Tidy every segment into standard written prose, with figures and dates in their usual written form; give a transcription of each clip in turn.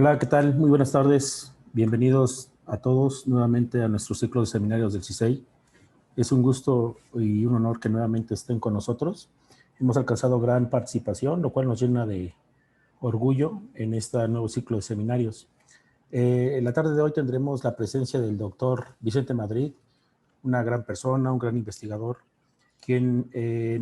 Hola, ¿qué tal? Muy buenas tardes. Bienvenidos a todos nuevamente a nuestro ciclo de seminarios del CISEI. Es un gusto y un honor que nuevamente estén con nosotros. Hemos alcanzado gran participación, lo cual nos llena de orgullo en este nuevo ciclo de seminarios. En la tarde de hoy tendremos la presencia del doctor Vicente Madrid, una gran persona, un gran investigador, quien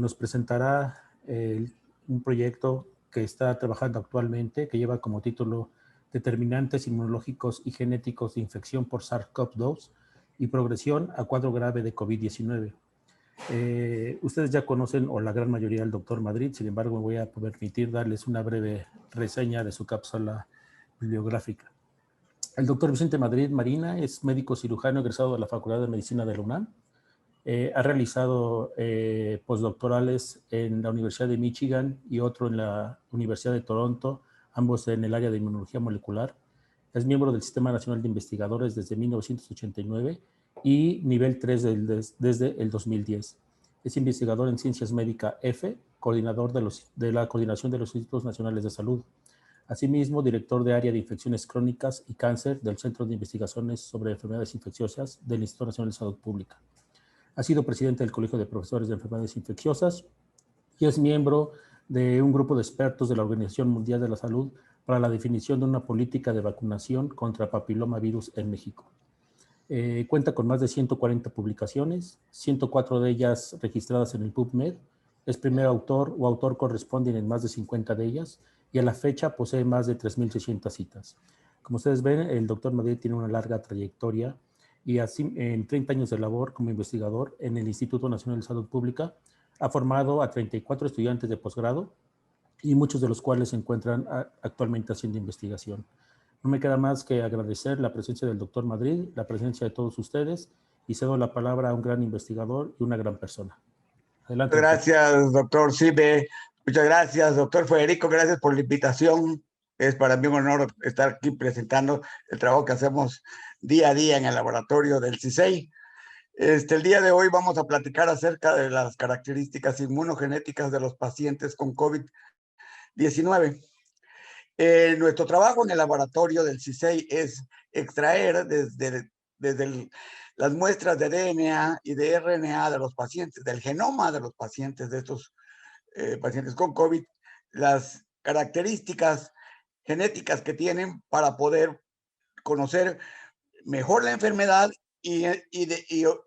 nos presentará un proyecto que está trabajando actualmente, que lleva como título Determinantes inmunológicos y genéticos de infección por SARS-CoV-2 y progresión a cuadro grave de COVID-19. Ustedes ya conocen, o la gran mayoría, al doctor Madrid, sin embargo, me voy a permitir darles una breve reseña de su cápsula bibliográfica. El doctor Vicente Madrid Marina es médico cirujano egresado de la Facultad de Medicina de la UNAM. Ha realizado postdoctorales en la Universidad de Michigan y otro en la Universidad de Toronto, ambos en el área de inmunología molecular. Es miembro del Sistema Nacional de Investigadores desde 1989 y nivel 3 desde el 2010. Es investigador en Ciencias Médica F, coordinador de la Coordinación de los Institutos Nacionales de Salud. Asimismo, director de área de infecciones crónicas y cáncer del Centro de Investigaciones sobre Enfermedades Infecciosas del Instituto Nacional de Salud Pública. Ha sido presidente del Colegio de Profesores de Enfermedades Infecciosas y es miembro de un grupo de expertos de la Organización Mundial de la Salud para la definición de una política de vacunación contra papilomavirus en México. Cuenta con más de 140 publicaciones, 104 de ellas registradas en el PubMed. Es primer autor o autor corresponden en más de 50 de ellas y a la fecha posee más de 3.600 citas. Como ustedes ven, el doctor Madrid tiene una larga trayectoria y así, en 30 años de labor como investigador en el Instituto Nacional de Salud Pública, ha formado a 34 estudiantes de posgrado y muchos de los cuales se encuentran actualmente haciendo investigación. No me queda más que agradecer la presencia del doctor Madrid, la presencia de todos ustedes y cedo la palabra a un gran investigador y una gran persona. Adelante, doctor. Gracias, doctor Sibe. Muchas gracias, doctor Federico. Gracias por la invitación. Es para mí un honor estar aquí presentando el trabajo que hacemos día a día en el laboratorio del CISEI. El día de hoy vamos a platicar acerca de las características inmunogenéticas de los pacientes con COVID-19. Nuestro trabajo en el laboratorio del CISEI es extraer desde las muestras de DNA y de RNA de los pacientes, del genoma de los pacientes, de estos pacientes con COVID, las características genéticas que tienen para poder conocer mejor la enfermedad y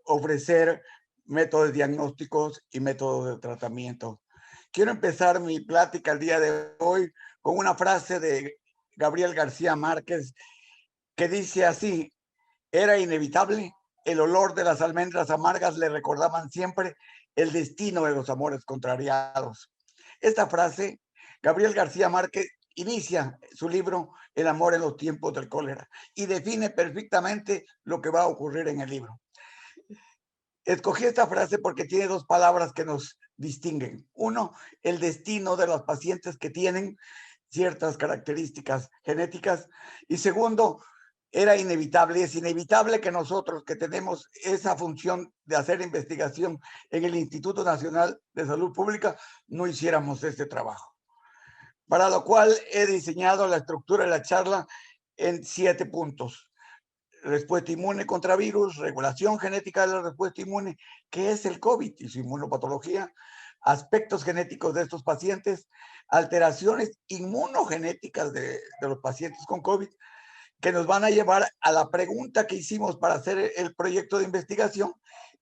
ofrecer métodos diagnósticos y métodos de tratamiento. Quiero empezar mi plática el día de hoy con una frase de Gabriel García Márquez que dice así: era inevitable, el olor de las almendras amargas le recordaban siempre el destino de los amores contrariados. Esta frase, Gabriel García Márquez inicia su libro El amor en los tiempos del cólera y define perfectamente lo que va a ocurrir en el libro. Escogí esta frase porque tiene dos palabras que nos distinguen. Uno, el destino de los pacientes que tienen ciertas características genéticas. Y segundo, era inevitable, es inevitable que nosotros que tenemos esa función de hacer investigación en el Instituto Nacional de Salud Pública no hiciéramos este trabajo. Para lo cual he diseñado la estructura de la charla en 7 puntos. Respuesta inmune contra virus, regulación genética de la respuesta inmune, ¿qué es el COVID y su inmunopatología? Aspectos genéticos de estos pacientes, alteraciones inmunogenéticas de los pacientes con COVID, que nos van a llevar a la pregunta que hicimos para hacer el proyecto de investigación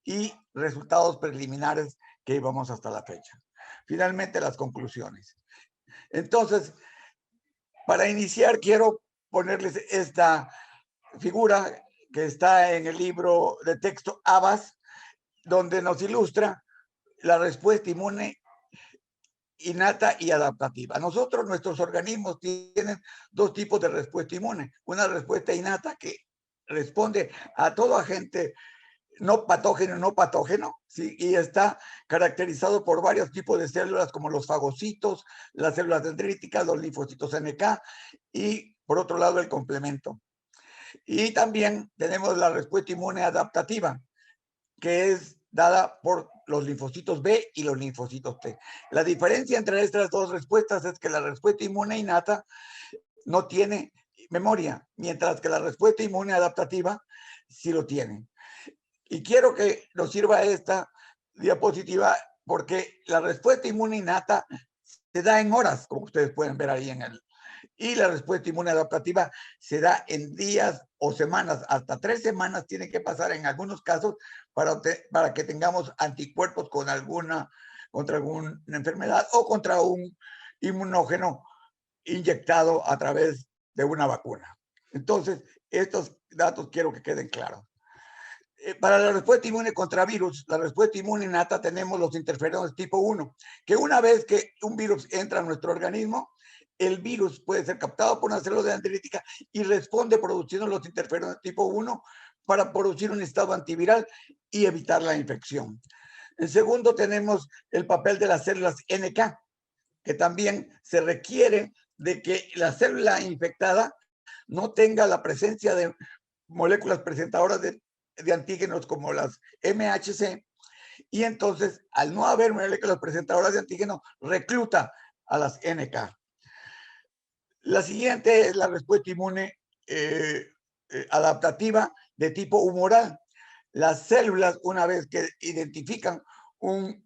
y resultados preliminares que íbamos hasta la fecha. Finalmente, las conclusiones. Entonces, para iniciar, quiero ponerles esta figura que está en el libro de texto Abbas, donde nos ilustra la respuesta inmune innata y adaptativa. Nuestros organismos tienen dos tipos de respuesta inmune. Una respuesta innata que responde a todo agente no patógeno, no patógeno, ¿sí? Y está caracterizado por varios tipos de células como los fagocitos, las células dendríticas, los linfocitos NK y, por otro lado, el complemento. Y también tenemos la respuesta inmune adaptativa, que es dada por los linfocitos B y los linfocitos T. La diferencia entre estas dos respuestas es que la respuesta inmune innata no tiene memoria, mientras que la respuesta inmune adaptativa sí lo tiene. Y quiero que nos sirva esta diapositiva porque la respuesta inmune innata se da en horas, como ustedes pueden ver ahí en el... Y la respuesta inmune adaptativa se da en días o semanas, hasta 3 semanas tiene que pasar en algunos casos para que tengamos anticuerpos contra alguna enfermedad o contra un inmunógeno inyectado a través de una vacuna. Entonces, estos datos quiero que queden claros. Para la respuesta inmune contra virus, la respuesta inmune innata, tenemos los interferones tipo 1, que una vez que un virus entra a nuestro organismo, el virus puede ser captado por una célula dendrítica y responde produciendo los interferones tipo 1 para producir un estado antiviral y evitar la infección. En segundo, tenemos el papel de las células NK, que también se requiere de que la célula infectada no tenga la presencia de moléculas presentadoras de antígenos como las MHC, y entonces, al no haber moléculas presentadoras de antígeno, recluta a las NK. La siguiente es la respuesta inmune adaptativa de tipo humoral. Las células, una vez que identifican un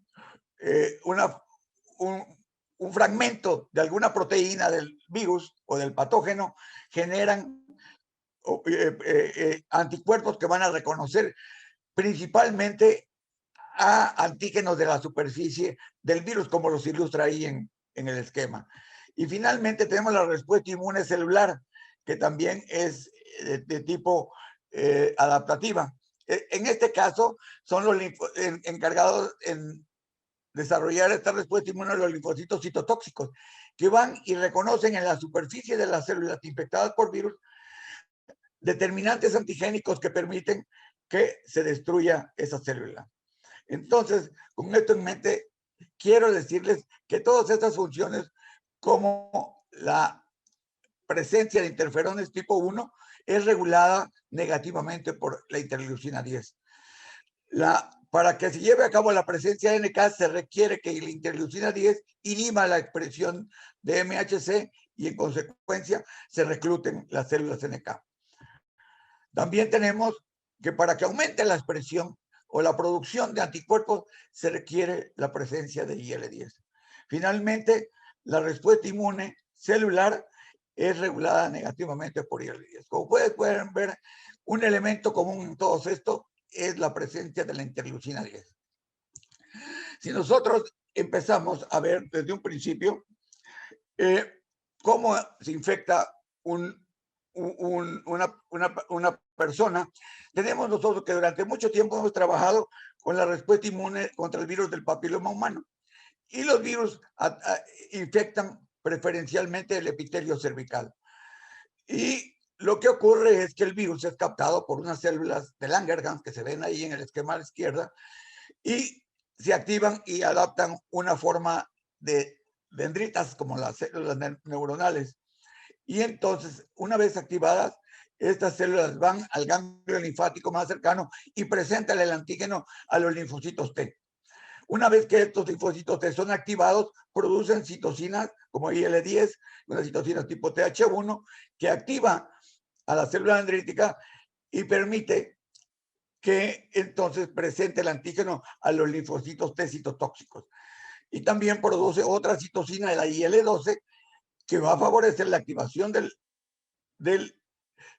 fragmento de alguna proteína del virus o del patógeno, generan anticuerpos que van a reconocer principalmente a antígenos de la superficie del virus, como los ilustra ahí en el esquema. Y finalmente tenemos la respuesta inmune celular, que también es de tipo adaptativa. En este caso, son los encargados en desarrollar esta respuesta inmune los linfocitos citotóxicos, que van y reconocen en la superficie de las células infectadas por virus determinantes antigénicos que permiten que se destruya esa célula. Entonces, con esto en mente, quiero decirles que todas estas funciones, como la presencia de interferones tipo 1, es regulada negativamente por la interleucina 10. Para que se lleve a cabo la presencia de NK, se requiere que la interleucina 10 inhiba la expresión de MHC y, en consecuencia, se recluten las células NK. También tenemos que para que aumente la expresión o la producción de anticuerpos se requiere la presencia de IL-10. Finalmente, la respuesta inmune celular es regulada negativamente por IL-10. Como pueden ver, un elemento común en todo esto es la presencia de la interleucina 10. Si nosotros empezamos a ver desde un principio cómo se infecta una persona, tenemos nosotros que durante mucho tiempo hemos trabajado con la respuesta inmune contra el virus del papiloma humano. Y los virus infectan preferencialmente el epitelio cervical. Y lo que ocurre es que el virus es captado por unas células de Langerhans que se ven ahí en el esquema a la izquierda y se activan y adaptan una forma de dendritas como las células neuronales. Y entonces, una vez activadas, estas células van al ganglio linfático más cercano y presentan el antígeno a los linfocitos T. Una vez que estos linfocitos T son activados, producen citocinas como IL-10, una citocina tipo TH1, que activa a la célula dendrítica y permite que entonces presente el antígeno a los linfocitos T citotóxicos. Y también produce otra citocina, la IL-12, que va a favorecer la activación del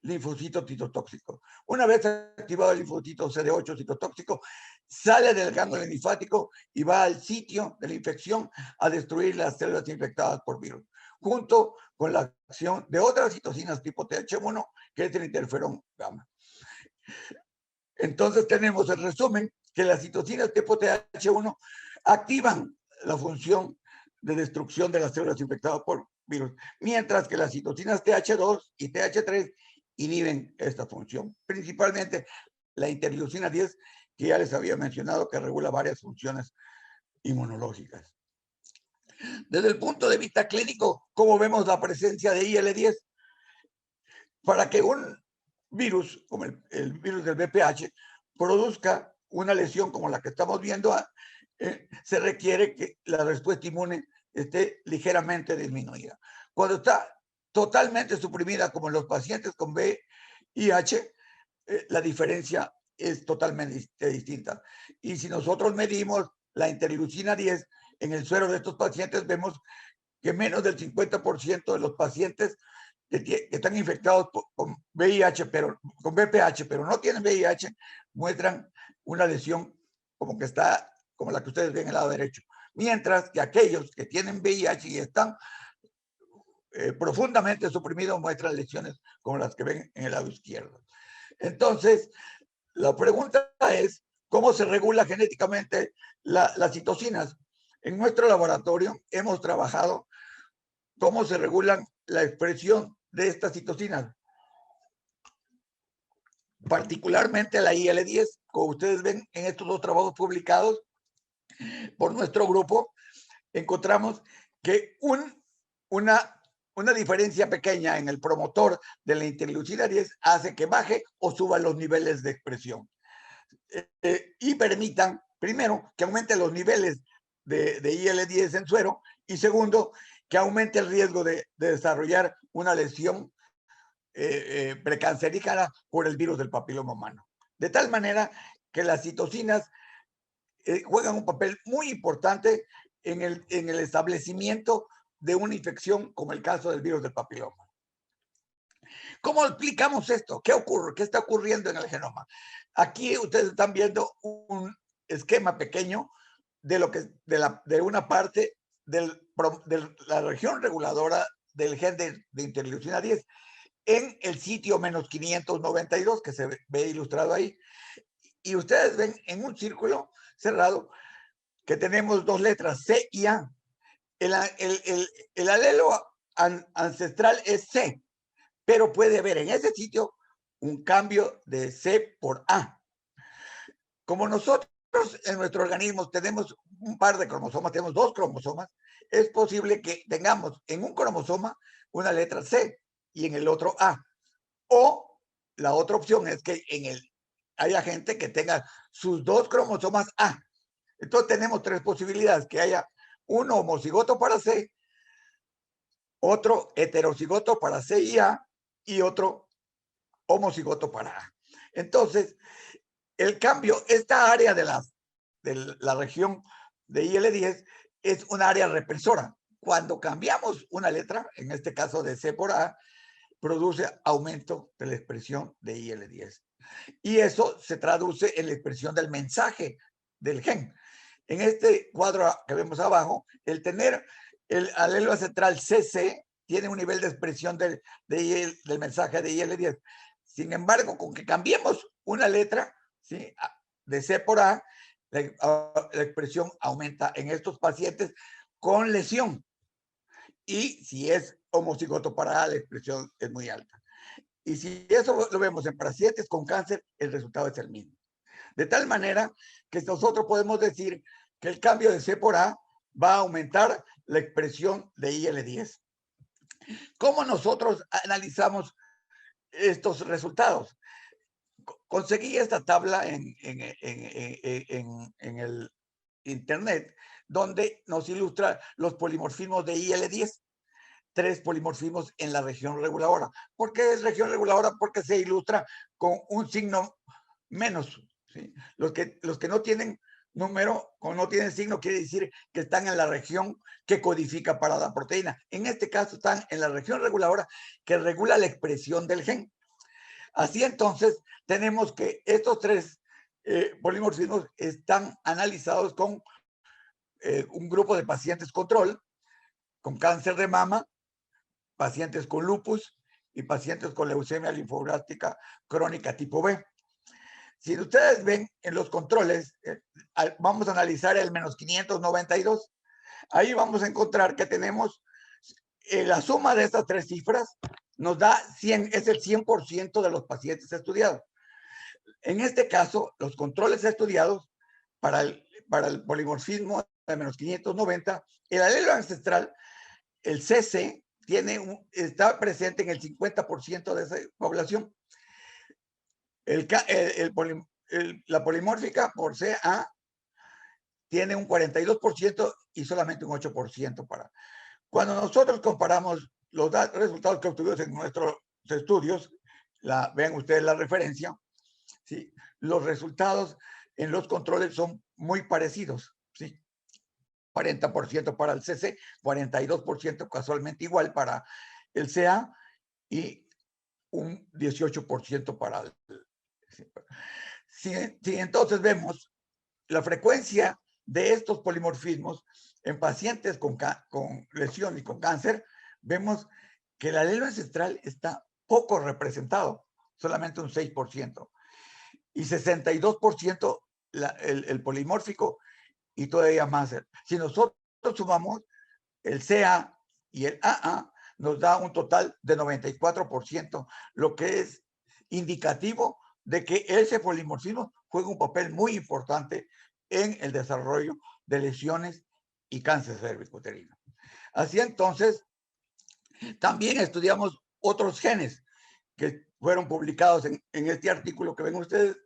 linfocito citotóxico. Una vez activado el linfocito CD8 citotóxico, sale del ganglio linfático y va al sitio de la infección a destruir las células infectadas por virus, junto con la acción de otras citocinas tipo TH1, que es el interferón gamma. Entonces tenemos el resumen que las citocinas tipo TH1 activan la función de destrucción de las células infectadas por virus, mientras que las citocinas TH2 y TH3 inhiben esta función, principalmente la interleucina 10, que ya les había mencionado, que regula varias funciones inmunológicas. Desde el punto de vista clínico, ¿cómo vemos la presencia de IL-10? Para que un virus, como el virus del VPH, produzca una lesión como la que estamos viendo, se requiere que la respuesta inmune esté ligeramente disminuida. Cuando está totalmente suprimida como en los pacientes con VIH, la diferencia es totalmente distinta. Y si nosotros medimos la interleucina 10 en el suero de estos pacientes, vemos que menos del 50% de los pacientes que están infectados con VIH, con VPH, pero no tienen VIH, muestran una lesión como la que ustedes ven en el lado derecho. Mientras que aquellos que tienen VIH y están profundamente suprimidos muestran lesiones como las que ven en el lado izquierdo. Entonces, la pregunta es, ¿cómo se regula genéticamente las citocinas? En nuestro laboratorio hemos trabajado cómo se regulan la expresión de estas citocinas, particularmente la IL-10, como ustedes ven en estos dos trabajos publicados por nuestro grupo, encontramos que una diferencia pequeña en el promotor de la interleucina 10 hace que baje o suba los niveles de expresión y permitan, primero, que aumente los niveles de IL-10 en suero y segundo, que aumente el riesgo de desarrollar una lesión precancerígena por el virus del papiloma humano. De tal manera que las citocinas juegan un papel muy importante en el establecimiento de una infección como el caso del virus del papiloma. ¿Cómo explicamos esto? ¿Qué ocurre? ¿Qué está ocurriendo en el genoma? Aquí ustedes están viendo un esquema pequeño de una parte de la región reguladora del gen de interleucina 10 en el sitio menos 592 que se ve ilustrado ahí. Y ustedes ven en un círculo cerrado que tenemos dos letras, C y A. El alelo ancestral es C, pero puede haber en ese sitio un cambio de C por A. Como nosotros en nuestro organismo tenemos un par de cromosomas, tenemos dos cromosomas, es posible que tengamos en un cromosoma una letra C y en el otro A. O la otra opción es que haya gente que tenga sus dos cromosomas A. Entonces tenemos tres posibilidades, que haya uno homocigoto para C, otro heterocigoto para C y A y otro homocigoto para A. Entonces, el cambio, esta área de la región de IL-10 es un área represora. Cuando cambiamos una letra, en este caso de C por A, produce aumento de la expresión de IL-10. Y eso se traduce en la expresión del mensaje del gen. En este cuadro que vemos abajo, el tener el alelo ancestral CC tiene un nivel de expresión del mensaje de IL-10. Sin embargo, con que cambiemos una letra, ¿sí?, de C por A, la expresión aumenta en estos pacientes con lesión. Y si es homocigoto para A, la expresión es muy alta. Y si eso lo vemos en pacientes con cáncer, el resultado es el mismo. De tal manera que nosotros podemos decir que el cambio de C por A va a aumentar la expresión de IL-10. ¿Cómo nosotros analizamos estos resultados? Conseguí esta tabla en el internet, donde nos ilustra los polimorfismos de IL-10. 3 polimorfismos en la región reguladora. ¿Por qué es región reguladora? Porque se ilustra con un signo menos, ¿sí? Los que no tienen número o no tienen signo quiere decir que están en la región que codifica para la proteína. En este caso están en la región reguladora que regula la expresión del gen. Así entonces tenemos que estos 3 polimorfismos están analizados con un grupo de pacientes control, con cáncer de mama, pacientes con lupus y pacientes con leucemia linfoblástica crónica tipo B. Si ustedes ven en los controles, vamos a analizar el menos 592. Ahí vamos a encontrar que tenemos la suma de estas 3 cifras nos da 100, es el 100% de los pacientes estudiados. En este caso, los controles estudiados para el polimorfismo de menos 590, el alelo ancestral, el CC, está presente en el 50% de esa población. La polimórfica por CA tiene un 42% y solamente un 8% para. Cuando nosotros comparamos los resultados que obtuvimos en nuestros estudios, vean ustedes la referencia, ¿sí? Los resultados en los controles son muy parecidos, ¿sí? 40% para el CC, 42% casualmente igual para el CA y un 18% para el... Si entonces vemos la frecuencia de estos polimorfismos en pacientes con lesión y con cáncer, vemos que el alelo ancestral está poco representado, solamente un 6%, y 62% el polimórfico y todavía más. Si nosotros sumamos el CA y el AA, nos da un total de 94%, lo que es indicativo de que ese polimorfismo juega un papel muy importante en el desarrollo de lesiones y cáncer cervicuterino. Así entonces, también estudiamos otros genes que fueron publicados en este artículo que ven ustedes,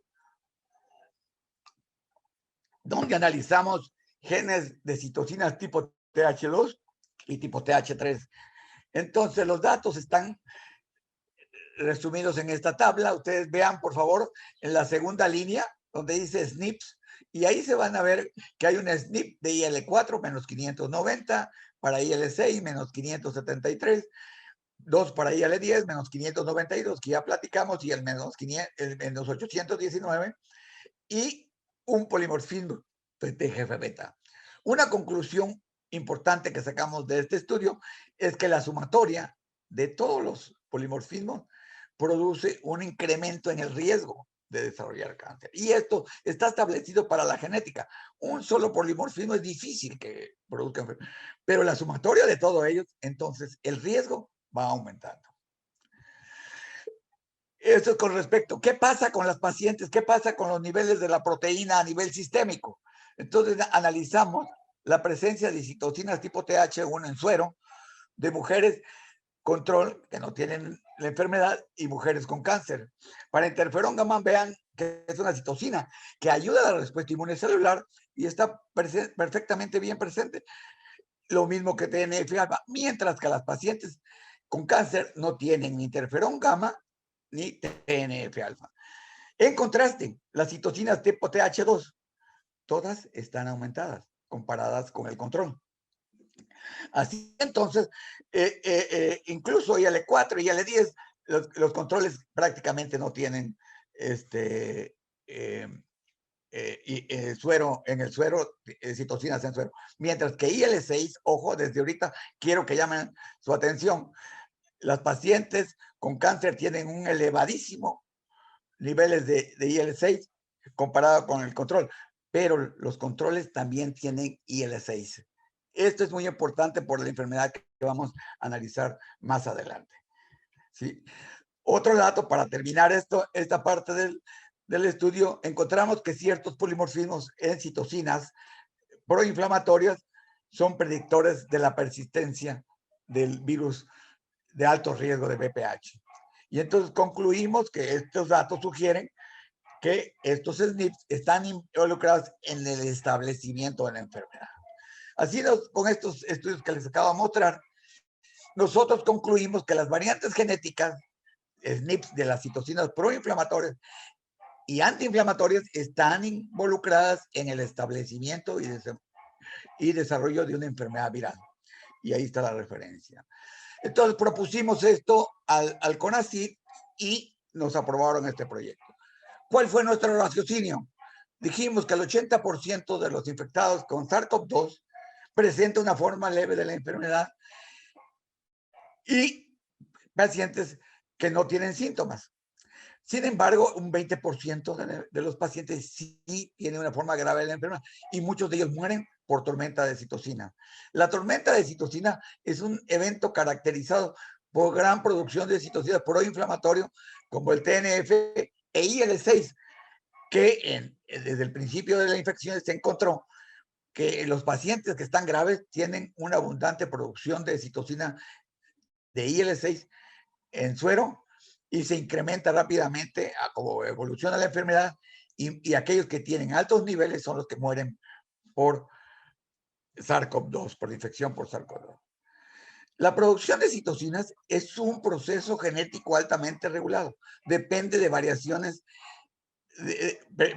donde analizamos genes de citocinas tipo TH2 y tipo TH3. Entonces, los datos están resumidos en esta tabla. Ustedes vean, por favor, en la segunda línea, donde dice SNPs, y ahí se van a ver que hay un SNP de IL4 menos 590, para IL6 menos 573, 2 para IL10 menos 592, que ya platicamos, y el menos 819, y un polimorfismo de TGF-beta. Una conclusión importante que sacamos de este estudio es que la sumatoria de todos los polimorfismos produce un incremento en el riesgo de desarrollar cáncer. Y esto está establecido para la genética. Un solo polimorfismo es difícil que produzca enfermedad, pero la sumatoria de todos ellos, entonces el riesgo va aumentando. Esto es con respecto, ¿qué pasa con las pacientes? ¿Qué pasa con los niveles de la proteína a nivel sistémico? Entonces analizamos la presencia de citocinas tipo TH1 en suero de mujeres control que no tienen la enfermedad y mujeres con cáncer. Para interferón gamma, vean que es una citocina que ayuda a la respuesta inmune celular y está perfectamente bien presente. Lo mismo que TNF-alfa, mientras que las pacientes con cáncer no tienen ni interferón gamma ni TNF-alfa. En contraste, las citocinas tipo TH2, todas están aumentadas comparadas con el control. Así entonces, incluso IL4 y IL10, los controles prácticamente no tienen suero, en el suero, citocinas en suero. Mientras que IL6, ojo, desde ahorita quiero que llamen su atención, las pacientes con cáncer tienen un elevadísimo niveles de IL6 comparado con el control, pero los controles también tienen IL6. Esto es muy importante por la enfermedad que vamos a analizar más adelante. ¿Sí? Otro dato para terminar esta parte del estudio, encontramos que ciertos polimorfismos en citocinas proinflamatorias son predictores de la persistencia del virus de alto riesgo de VPH. Y entonces concluimos que estos datos sugieren que estos SNPs están involucrados en el establecimiento de la enfermedad. Así, con estos estudios que les acabo de mostrar, nosotros concluimos que las variantes genéticas SNPs de las citocinas proinflamatorias y antiinflamatorias están involucradas en el establecimiento y desarrollo de una enfermedad viral. Y ahí está la referencia. Entonces propusimos esto al CONACYT y nos aprobaron este proyecto. ¿Cuál fue nuestro raciocinio? Dijimos que el 80% de los infectados con SARS-CoV-2 presenta una forma leve de la enfermedad y pacientes que no tienen síntomas. Sin embargo, un 20% de los pacientes sí tienen una forma grave de la enfermedad y muchos de ellos mueren por tormenta de citocina. La tormenta de citocina es un evento caracterizado por gran producción de citocinas proinflamatorios como el TNF e IL6, que desde el principio de la infección se encontró que los pacientes que están graves tienen una abundante producción de citocina de IL6 en suero y se incrementa rápidamente a como evoluciona la enfermedad y aquellos que tienen altos niveles son los que mueren por SARS-CoV-2, por infección por SARS-CoV-2. La producción de citocinas es un proceso genético altamente regulado. Depende de variaciones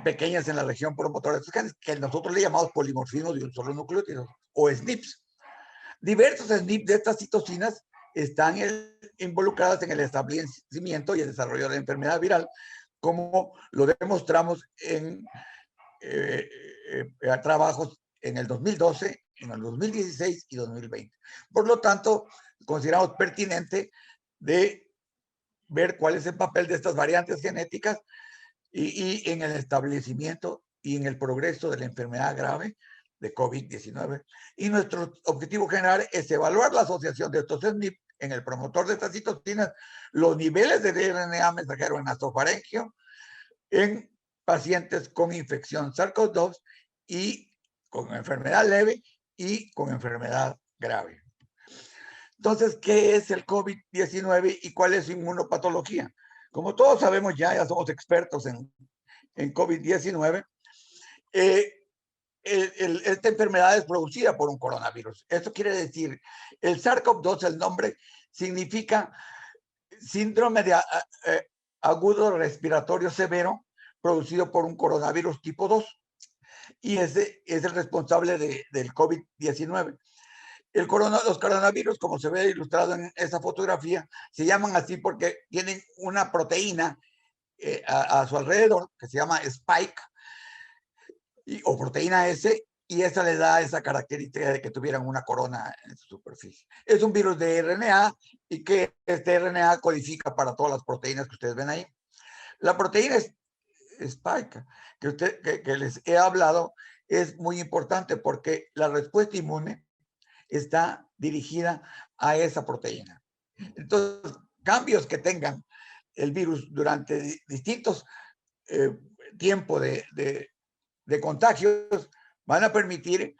pequeñas en la región promotora de estos genes, que nosotros le llamamos polimorfismo de un solo nucleótido, o SNPs. Diversos SNPs de estas citocinas están involucradas en el establecimiento y el desarrollo de la enfermedad viral, como lo demostramos en trabajos en el 2012, en el 2016 y 2020. Por lo tanto, consideramos pertinente de ver cuál es el papel de estas variantes genéticas y en el establecimiento y en el progreso de la enfermedad grave de COVID-19. Y nuestro objetivo general es evaluar la asociación de estos SNP en el promotor de estas citocinas, los niveles de RNA mensajero en nasofaringeo, en pacientes con infección SARS-CoV-2 y con enfermedad leve y con enfermedad grave. Entonces, ¿qué es el COVID-19 y cuál es su inmunopatología? Como todos sabemos ya somos expertos en COVID-19, esta enfermedad es producida por un coronavirus. Esto quiere decir, el SARS-CoV-2, el nombre, significa síndrome de agudo respiratorio severo producido por un coronavirus tipo 2. Y ese es el responsable del COVID-19. Los coronavirus, como se ve ilustrado en esa fotografía, se llaman así porque tienen una proteína a su alrededor que se llama spike o proteína S, y esa le da esa característica de que tuvieran una corona en su superficie. Es un virus de RNA y que este RNA codifica para todas las proteínas que ustedes ven ahí. La proteína spike que les he hablado es muy importante porque la respuesta inmune está dirigida a esa proteína. Entonces, cambios que tengan el virus durante distintos tiempos de contagios van a permitir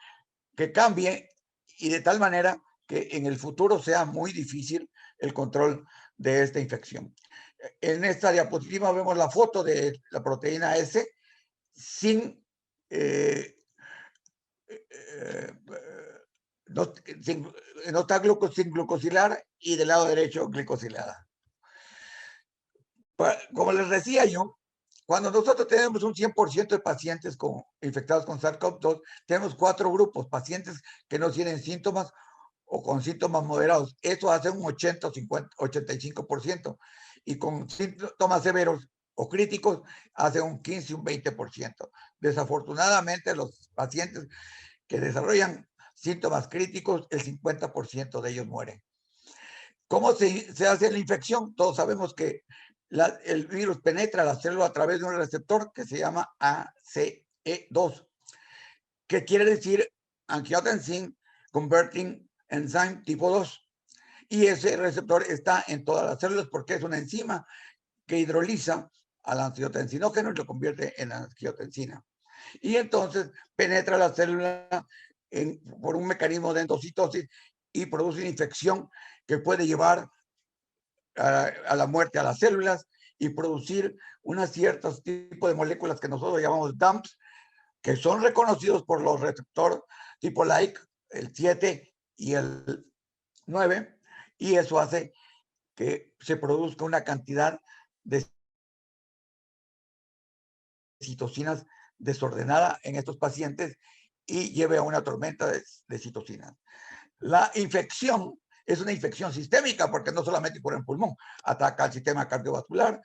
que cambie y de tal manera que en el futuro sea muy difícil el control de esta infección. En esta diapositiva vemos la foto de la proteína S sin no está sin glucosilar y del lado derecho glicosilada. Como les decía yo, cuando nosotros tenemos un 100% de pacientes infectados con SARS-CoV-2, tenemos 4 grupos, pacientes que no tienen síntomas o con síntomas moderados. Eso hace un 80, 50, 85%. Y con síntomas severos o críticos hace un 15, un 20%. Desafortunadamente, los pacientes que desarrollan síntomas críticos, el 50% de ellos mueren. ¿Cómo se hace la infección? Todos sabemos que el virus penetra la célula a través de un receptor que se llama ACE2, que quiere decir Angiotensin Converting Enzyme tipo 2. Y ese receptor está en todas las células porque es una enzima que hidroliza al angiotensinógeno y lo convierte en angiotensina. Y entonces penetra la célula por un mecanismo de endocitosis y produce una infección que puede llevar a la muerte a las células y producir unos ciertos tipos de moléculas que nosotros llamamos DAMPs, que son reconocidos por los receptores tipo like, el 7 y el 9, y eso hace que se produzca una cantidad de citocinas desordenada en estos pacientes y lleve a una tormenta de citocinas. La infección es una infección sistémica porque no solamente por el pulmón, ataca al sistema cardiovascular,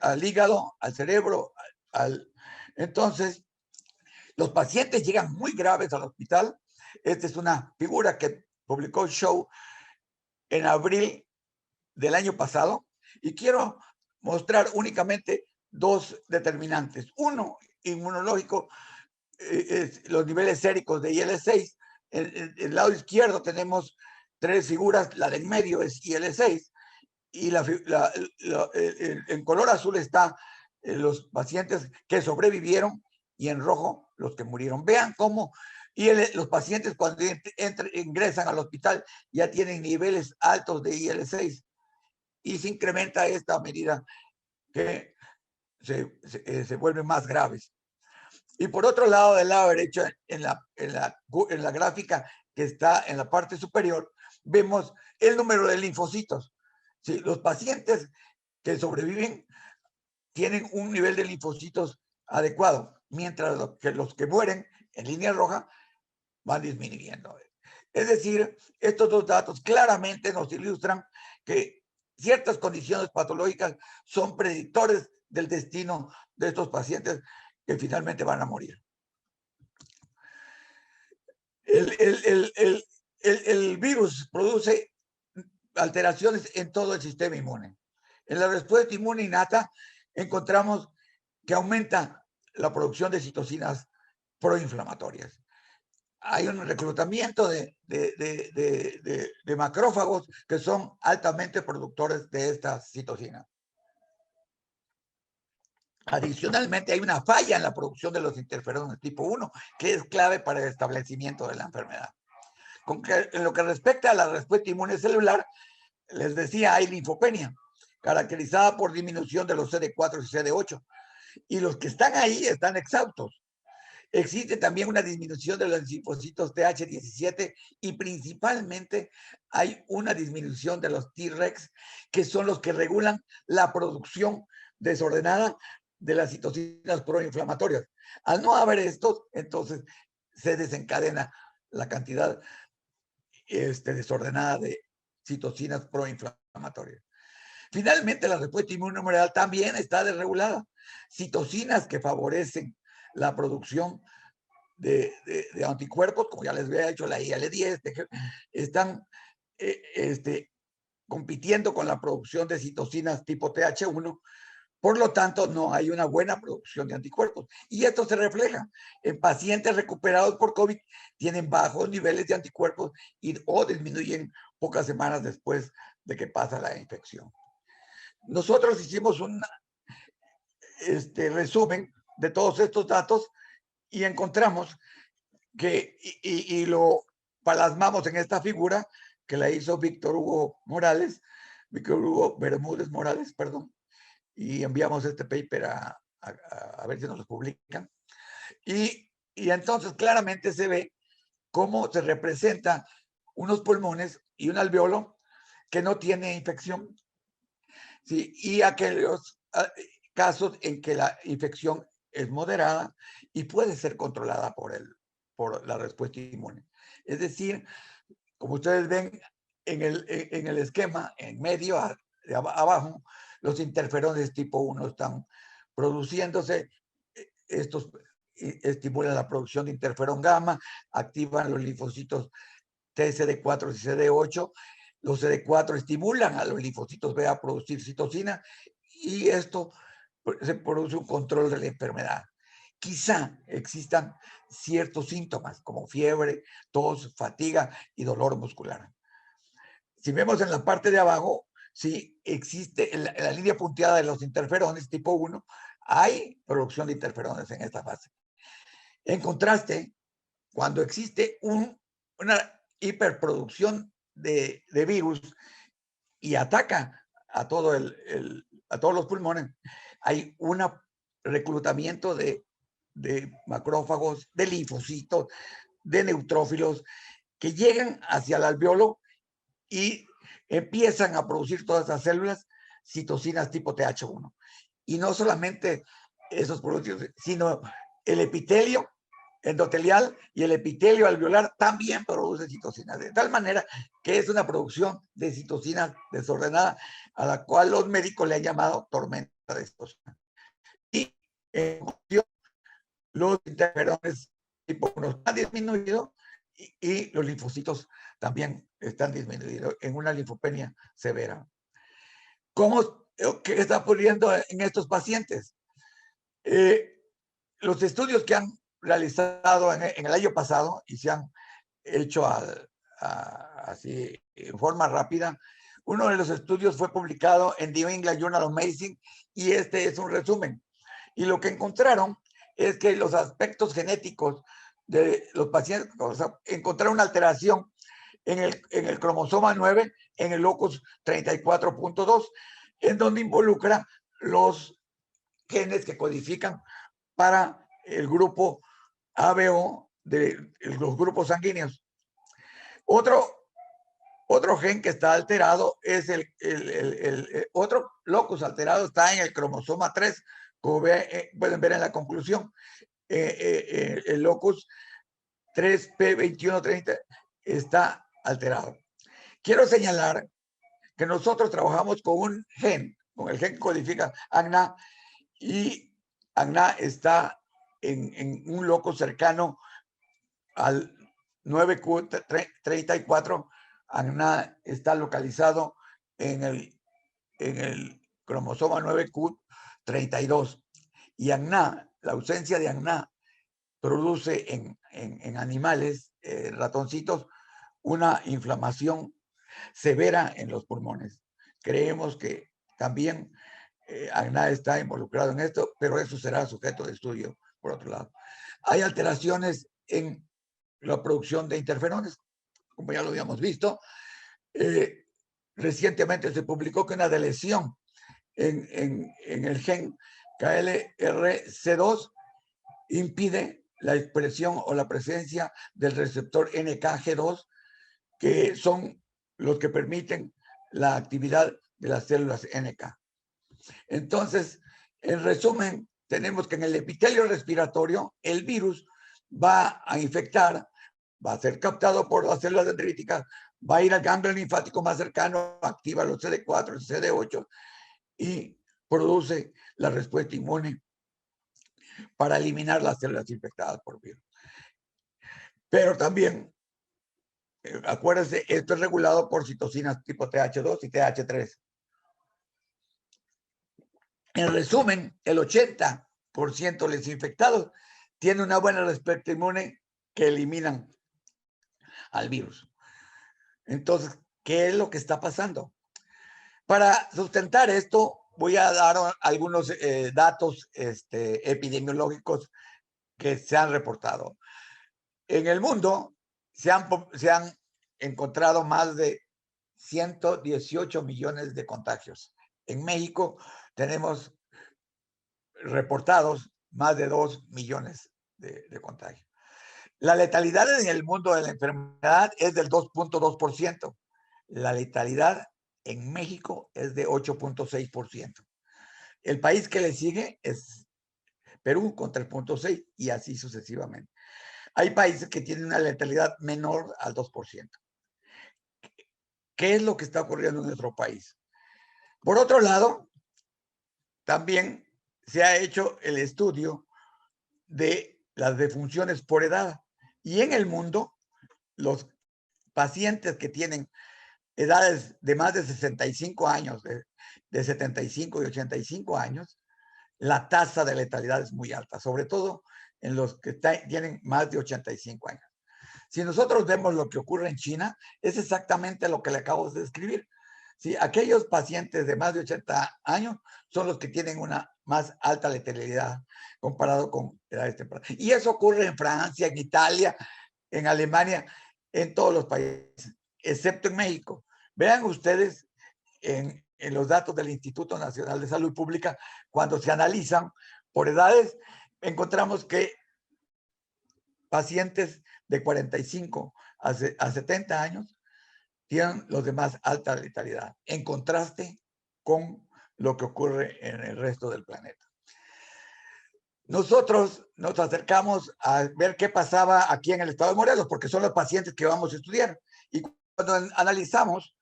al hígado, al cerebro, entonces los pacientes llegan muy graves al hospital. Esta es una figura que publicó Show en abril del año pasado y quiero mostrar únicamente 2 determinantes. Uno, inmunológico, los niveles séricos de IL-6. En el lado izquierdo tenemos 3 figuras, la del medio es IL-6 y en color azul está los pacientes que sobrevivieron y en rojo los que murieron. Vean cómo los pacientes cuando ingresan al hospital ya tienen niveles altos de IL-6 y se incrementa esta medida que se vuelven más graves. Y por otro lado, del lado derecho, en la gráfica que está en la parte superior, vemos el número de linfocitos. ¿Sí? Los pacientes que sobreviven tienen un nivel de linfocitos adecuado, mientras los que mueren en línea roja van disminuyendo. Es decir, estos dos datos claramente nos ilustran que ciertas condiciones patológicas son predictores del destino de estos pacientes que finalmente van a morir. El virus produce alteraciones en todo el sistema inmune. En la respuesta inmune innata encontramos que aumenta la producción de citocinas proinflamatorias. Hay un reclutamiento de macrófagos que son altamente productores de estas citocinas. Adicionalmente, hay una falla en la producción de los interferones tipo 1, que es clave para el establecimiento de la enfermedad. En lo que respecta a la respuesta inmune celular, les decía, hay linfopenia, caracterizada por disminución de los CD4 y CD8, y los que están ahí están exhaustos. Existe también una disminución de los linfocitos TH17 y principalmente hay una disminución de los T-Rex, que son los que regulan la producción desordenada de las citocinas proinflamatorias. Al no haber estos, entonces se desencadena la cantidad desordenada de citocinas proinflamatorias. Finalmente, la respuesta inmunológica también está desregulada. Citocinas que favorecen la producción de anticuerpos, como ya les había hecho la IL-10, están compitiendo con la producción de citocinas tipo TH1. Por lo tanto, no hay una buena producción de anticuerpos. Y esto se refleja en pacientes recuperados por COVID, tienen bajos niveles de anticuerpos o disminuyen pocas semanas después de que pasa la infección. Nosotros hicimos un resumen de todos estos datos y encontramos que, y lo plasmamos en esta figura que la hizo Víctor Hugo Bermúdez Morales, perdón, y enviamos este paper a ver si nos lo publican. Y entonces claramente se ve cómo se representa unos pulmones y un alveolo que no tiene infección. ¿Sí? Y aquellos casos en que la infección es moderada y puede ser controlada por la respuesta inmune. Es decir, como ustedes ven en el esquema, en medio, abajo, los interferones tipo 1 están produciéndose. Estos estimulan la producción de interferón gamma, activan los linfocitos TCD4 y CD8. Los CD4 estimulan a los linfocitos B a producir citocina y esto se produce un control de la enfermedad. Quizá existan ciertos síntomas como fiebre, tos, fatiga y dolor muscular. Si vemos en la parte de abajo, sí existe en la línea punteada de los interferones tipo 1, hay producción de interferones en esta fase. En contraste, cuando existe una hiperproducción de virus y ataca a todos los pulmones, hay un reclutamiento de macrófagos, de linfocitos, de neutrófilos que llegan hacia el alveolo y empiezan a producir todas esas células citocinas tipo TH1. Y no solamente esos productos, sino el epitelio endotelial y el epitelio alveolar también produce citocinas, de tal manera que es una producción de citocinas desordenada a la cual los médicos le han llamado tormenta de citocinas. Y los interferones tipo 1 están disminuidos y los linfocitos también están disminuidos en una linfopenia severa. ¿Qué está ocurriendo en estos pacientes? Los estudios que han realizado en el año pasado y se han hecho así en forma rápida, uno de los estudios fue publicado en The England Journal of Medicine y este es un resumen. Y lo que encontraron es que los aspectos genéticos de los pacientes, o sea, encontraron una alteración en el cromosoma 9, en el locus 34.2, en donde involucra los genes que codifican para el grupo ABO de los grupos sanguíneos. Otro Otro gen que está alterado es otro locus alterado está en el cromosoma 3, como pueden ver en la conclusión. El locus 3p2130 está alterado. Quiero señalar que nosotros trabajamos con un gen, con el gen que codifica AGNA, y AGNA está en un locus cercano al 9q34. AGNA está localizado en el cromosoma 9q32. Y AGNA, la ausencia de AGNA, produce en animales, ratoncitos, una inflamación severa en los pulmones. Creemos que también AGNA está involucrado en esto, pero eso será sujeto de estudio, por otro lado. Hay alteraciones en la producción de interferones, como ya lo habíamos visto. Recientemente se publicó que una deleción en el gen KLRC2 impide la expresión o la presencia del receptor NKG2, que son los que permiten la actividad de las células NK. Entonces, en resumen, tenemos que en el epitelio respiratorio el virus va a infectar, va a ser captado por las células dendríticas, va a ir al ganglio linfático más cercano, activa los CD4, CD8 y produce la respuesta inmune para eliminar las células infectadas por virus. Pero también, acuérdense, esto es regulado por citocinas tipo TH2 y TH3. En resumen, el 80% de los infectados tiene una buena respuesta inmune que eliminan al virus. Entonces, ¿qué es lo que está pasando? Para sustentar esto, voy a dar algunos datos epidemiológicos que se han reportado. En el mundo se han encontrado más de 118 millones de contagios. En México tenemos reportados más de 2 millones de contagios. La letalidad en el mundo de la enfermedad es del 2.2%. La letalidad en México es de 8.6%. El país que le sigue es Perú con 3.6% y así sucesivamente. Hay países que tienen una letalidad menor al 2%. ¿Qué es lo que está ocurriendo en nuestro país? Por otro lado, también se ha hecho el estudio de las defunciones por edad. Y en el mundo, los pacientes que tienen edades de más de 65 años, de 75 y 85 años, la tasa de letalidad es muy alta, sobre todo en los que tienen más de 85 años. Si nosotros vemos lo que ocurre en China, es exactamente lo que le acabo de describir. ¿Sí? Aquellos pacientes de más de 80 años son los que tienen una más alta letalidad comparado con edades tempranas. Y eso ocurre en Francia, en Italia, en Alemania, en todos los países, excepto en México. Vean ustedes en los datos del Instituto Nacional de Salud Pública, cuando se analizan por edades, encontramos que pacientes de 45 a 70 años tienen los de más alta letalidad, en contraste con lo que ocurre en el resto del planeta. Nosotros nos acercamos a ver qué pasaba aquí en el estado de Morelos, porque son los pacientes que vamos a estudiar. Y cuando analizamos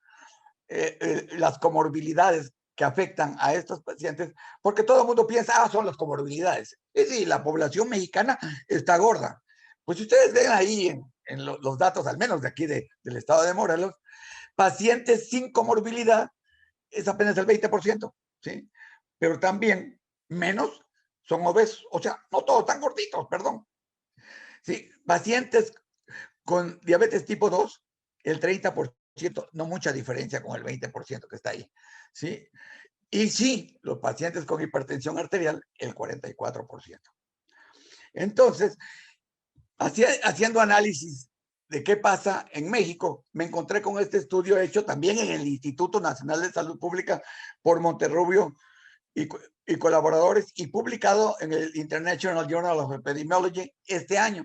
las comorbilidades que afectan a estos pacientes, porque todo el mundo piensa, son las comorbilidades. Es decir, la población mexicana está gorda. Pues si ustedes ven ahí en los datos, al menos de aquí del estado de Morelos, pacientes sin comorbilidad es apenas el 20%, ¿sí? Pero también menos son obesos, o sea, no todos están gorditos, perdón. ¿Sí? Pacientes con diabetes tipo 2, el 30%, no mucha diferencia con el 20% que está ahí, ¿sí? Y sí, los pacientes con hipertensión arterial, el 44%. Entonces, haciendo análisis de qué pasa en México, me encontré con este estudio hecho también en el Instituto Nacional de Salud Pública por Monterrubio y colaboradores y publicado en el International Journal of Epidemiology este año.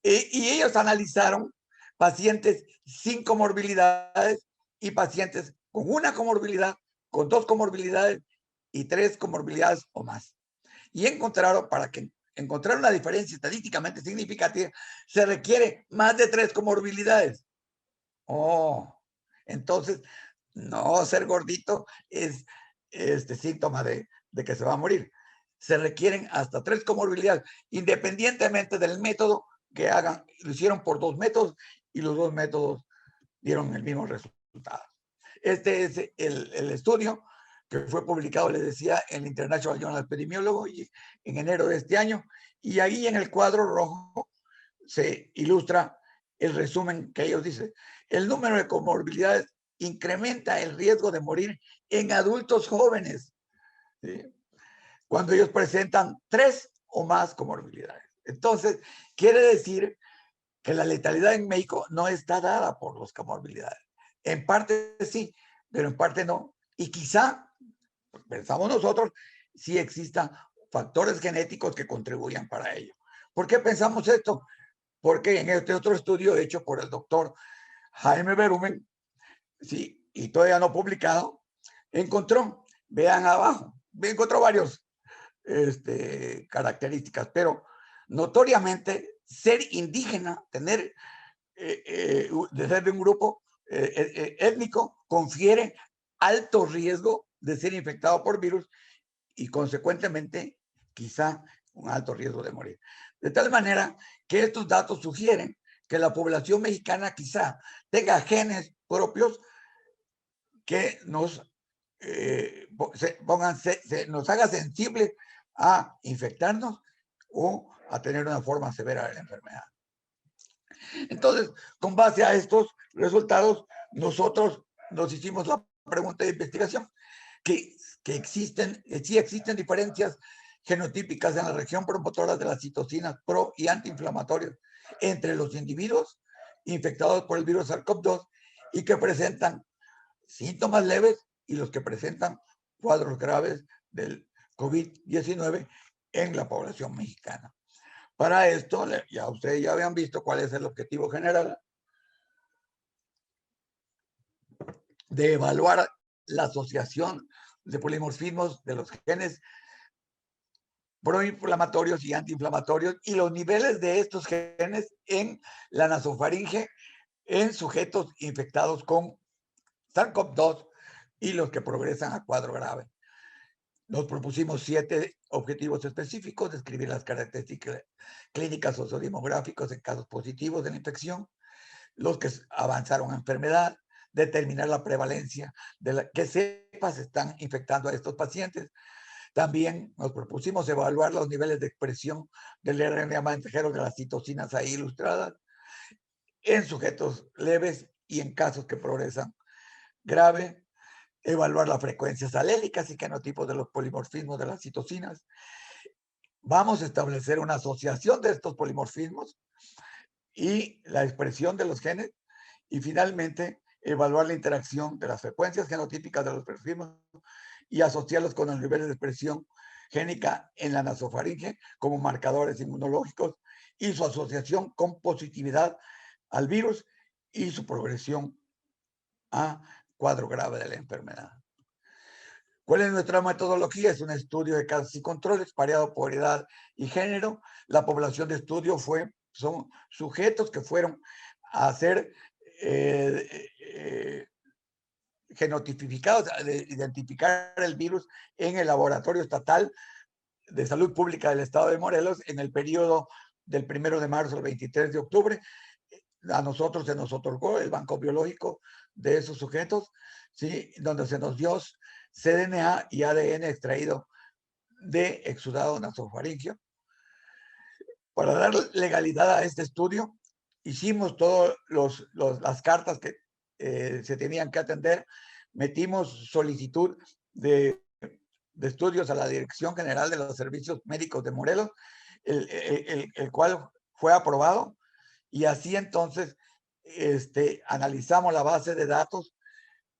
Y ellos analizaron pacientes sin comorbilidades y pacientes con una comorbilidad, con 2 comorbilidades y 3 comorbilidades o más. Y encontraron, para que encontrar una diferencia estadísticamente significativa, se requiere más de 3 comorbilidades. Entonces, no ser gordito es síntoma de que se va a morir. Se requieren hasta 3 comorbilidades, independientemente del método que hagan. Lo hicieron por 2 métodos y los 2 métodos dieron el mismo resultado. Este es el estudio que fue publicado, les decía, en el International Journal of Epidemiology en enero de este año. Y ahí en el cuadro rojo se ilustra el resumen que ellos dicen. El número de comorbilidades incrementa el riesgo de morir en adultos jóvenes, ¿sí?, cuando ellos presentan 3 o más comorbilidades. Entonces, quiere decir que la letalidad en México no está dada por las comorbilidades. En parte sí, pero en parte no. Y quizá, pensamos nosotros, sí existan factores genéticos que contribuyan para ello. ¿Por qué pensamos esto? Porque en este otro estudio hecho por el doctor Jaime Berumen, sí, y todavía no publicado, encontró, vean abajo, encontró varios características, pero notoriamente ser indígena, tener, de ser de un grupo étnico, confiere alto riesgo de ser infectado por virus y consecuentemente quizá un alto riesgo de morir. De tal manera que estos datos sugieren que la población mexicana quizá tenga genes propios que nos nos haga sensibles a infectarnos o a tener una forma severa de la enfermedad. Entonces, con base a estos resultados, nosotros nos hicimos la pregunta de investigación, que sí existen diferencias genotípicas en la región promotora de las citocinas pro y antiinflamatorias entre los individuos infectados por el virus SARS-CoV-2 y que presentan síntomas leves y los que presentan cuadros graves del COVID-19 en la población mexicana. Para esto, ya ustedes ya habían visto cuál es el objetivo general de evaluar la asociación de polimorfismos de los genes proinflamatorios y antiinflamatorios y los niveles de estos genes en la nasofaringe en sujetos infectados con SARS-CoV-2 y los que progresan a cuadro grave. Nos propusimos 7 objetivos específicos: describir las características clínicas sociodemográficas en casos positivos de la infección, los que avanzaron a enfermedad, determinar la prevalencia de qué cepas están infectando a estos pacientes. También nos propusimos evaluar los niveles de expresión del RNA mensajero de las citocinas ahí ilustradas en sujetos leves y en casos que progresan grave, evaluar las frecuencias alélicas y genotipos de los polimorfismos de las citocinas. Vamos a establecer una asociación de estos polimorfismos y la expresión de los genes, y finalmente evaluar la interacción de las frecuencias genotípicas de los polimorfismos y asociarlos con los niveles de expresión génica en la nasofaringe como marcadores inmunológicos y su asociación con positividad al virus y su progresión a cuadro grave de la enfermedad. ¿Cuál es nuestra metodología? Es un estudio de casos y controles pareado por edad y género. La población de estudio son sujetos que fueron a ser genotipificados, a identificar el virus en el Laboratorio Estatal de Salud Pública del Estado de Morelos en el periodo del 1 de marzo al 23 de octubre. A nosotros se nos otorgó el banco biológico de esos sujetos, ¿sí?, donde se nos dio cDNA y ADN extraído de exudado nasofaringeo. Para dar legalidad a este estudio, hicimos todas las cartas que se tenían que atender, metimos solicitud de estudios a la Dirección General de los Servicios Médicos de Morelos, el cual fue aprobado, y así entonces analizamos la base de datos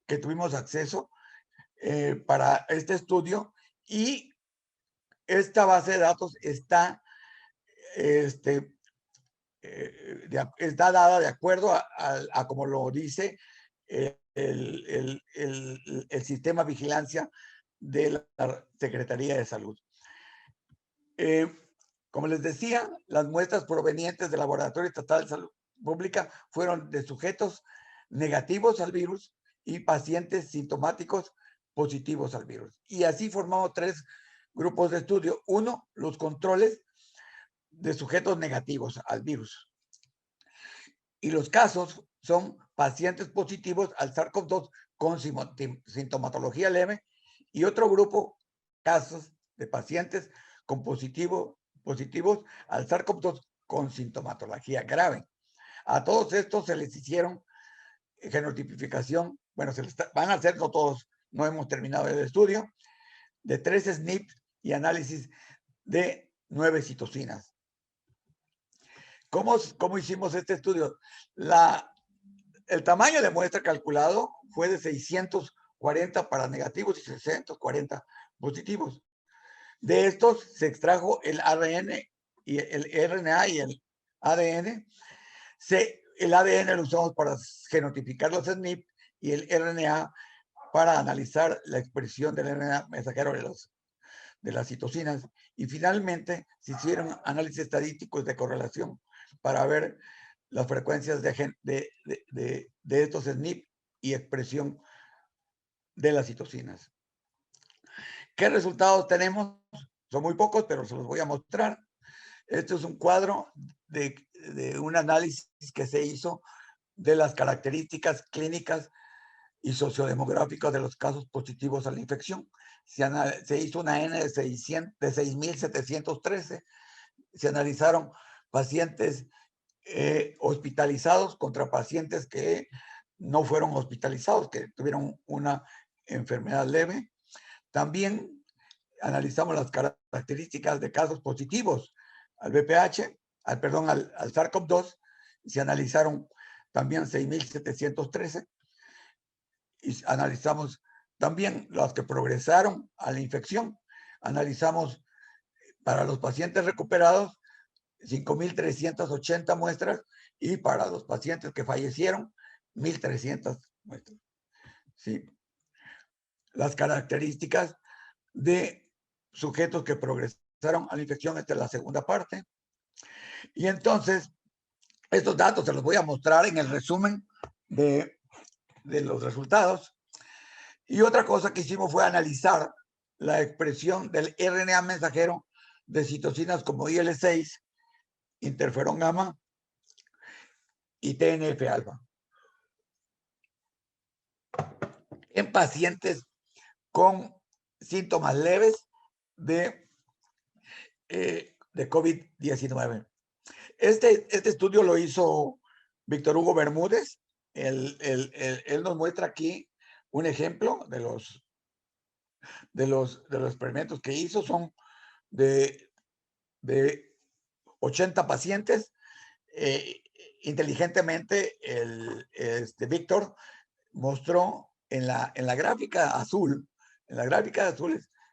que tuvimos acceso para este estudio, y esta base de datos está está dada de acuerdo a como lo dice el sistema de vigilancia de la Secretaría de Salud. Como les decía, las muestras provenientes del Laboratorio Estatal de Salud Pública fueron de sujetos negativos al virus y pacientes sintomáticos positivos al virus. Y así formamos 3 grupos de estudio. Uno, los controles de sujetos negativos al virus. Y los casos son pacientes positivos al SARS-CoV-2 con sintomatología leve, y otro grupo, casos de pacientes con positivos al SARS-CoV-2 con sintomatología grave. A todos estos se les hicieron genotipificación, bueno, van a hacerlo todos, no hemos terminado el estudio, de 3 SNP y análisis de 9 citocinas. ¿Cómo hicimos este estudio? El tamaño de muestra calculado fue de 640 para negativos y 640 positivos. De estos se extrajo el ARN y el RNA y el ADN. El ADN lo usamos para genotipicar los SNP y el RNA para analizar la expresión del RNA mensajero de las citocinas. Y finalmente se hicieron análisis estadísticos de correlación para ver las frecuencias de estos SNP y expresión de las citocinas. ¿Qué resultados tenemos? Son muy pocos, pero se los voy a mostrar. Este es un cuadro de un análisis que se hizo de las características clínicas y sociodemográficas de los casos positivos a la infección. Se hizo una N de 6.713. Se analizaron pacientes hospitalizados contra pacientes que no fueron hospitalizados, que tuvieron una enfermedad leve. También analizamos las características de casos positivos al VPH, al SARS-CoV-2, y se analizaron también 6.713. Y analizamos también los que progresaron a la infección. Analizamos para los pacientes recuperados 5.380 muestras, y para los pacientes que fallecieron 1.300 muestras. ¿Sí? Las características de sujetos que progresaron a la infección, esta es la segunda parte. Y entonces, estos datos se los voy a mostrar en el resumen de los resultados. Y otra cosa que hicimos fue analizar la expresión del RNA mensajero de citocinas como IL-6, interferón gamma y TNF-alfa en pacientes con síntomas leves de COVID-19. Este estudio lo hizo Víctor Hugo Bermúdez. Él nos muestra aquí un ejemplo de los experimentos que hizo. Son de 80 pacientes. Inteligentemente, Víctor mostró en la gráfica azul,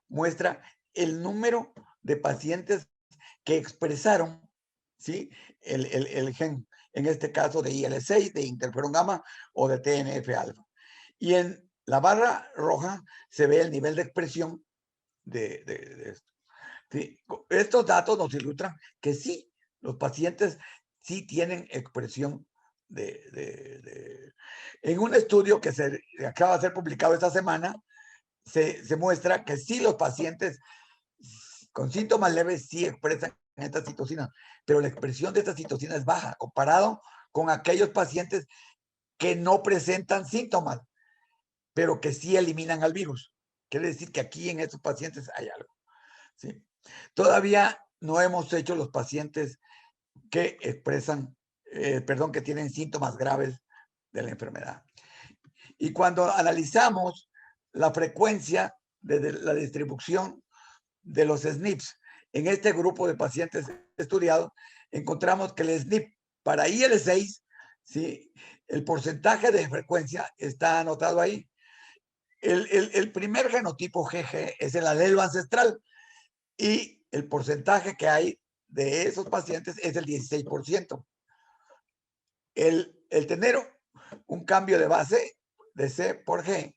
muestra el número de pacientes que expresaron, ¿sí?, el gen, en este caso de IL-6, de interferón gamma o de TNF-alfa. Y en la barra roja se ve el nivel de expresión de esto. ¿Sí? Estos datos nos ilustran que sí, los pacientes sí tienen expresión En un estudio que se acaba de ser publicado esta semana, se muestra que sí, los pacientes con síntomas leves sí expresan estas citocinas, pero la expresión de estas citocinas es baja comparado con aquellos pacientes que no presentan síntomas, pero que sí eliminan al virus. Quiere decir que aquí en estos pacientes hay algo. ¿Sí? Todavía no hemos hecho los pacientes que expresan, que tienen síntomas graves de la enfermedad. Y cuando analizamos la frecuencia de la distribución de los SNPs en este grupo de pacientes estudiados, encontramos que el SNP para IL-6, ¿sí?, el porcentaje de frecuencia está anotado ahí. El primer genotipo GG es el alelo ancestral, y el porcentaje que hay de esos pacientes es el 16%. el tener un cambio de base de C por G,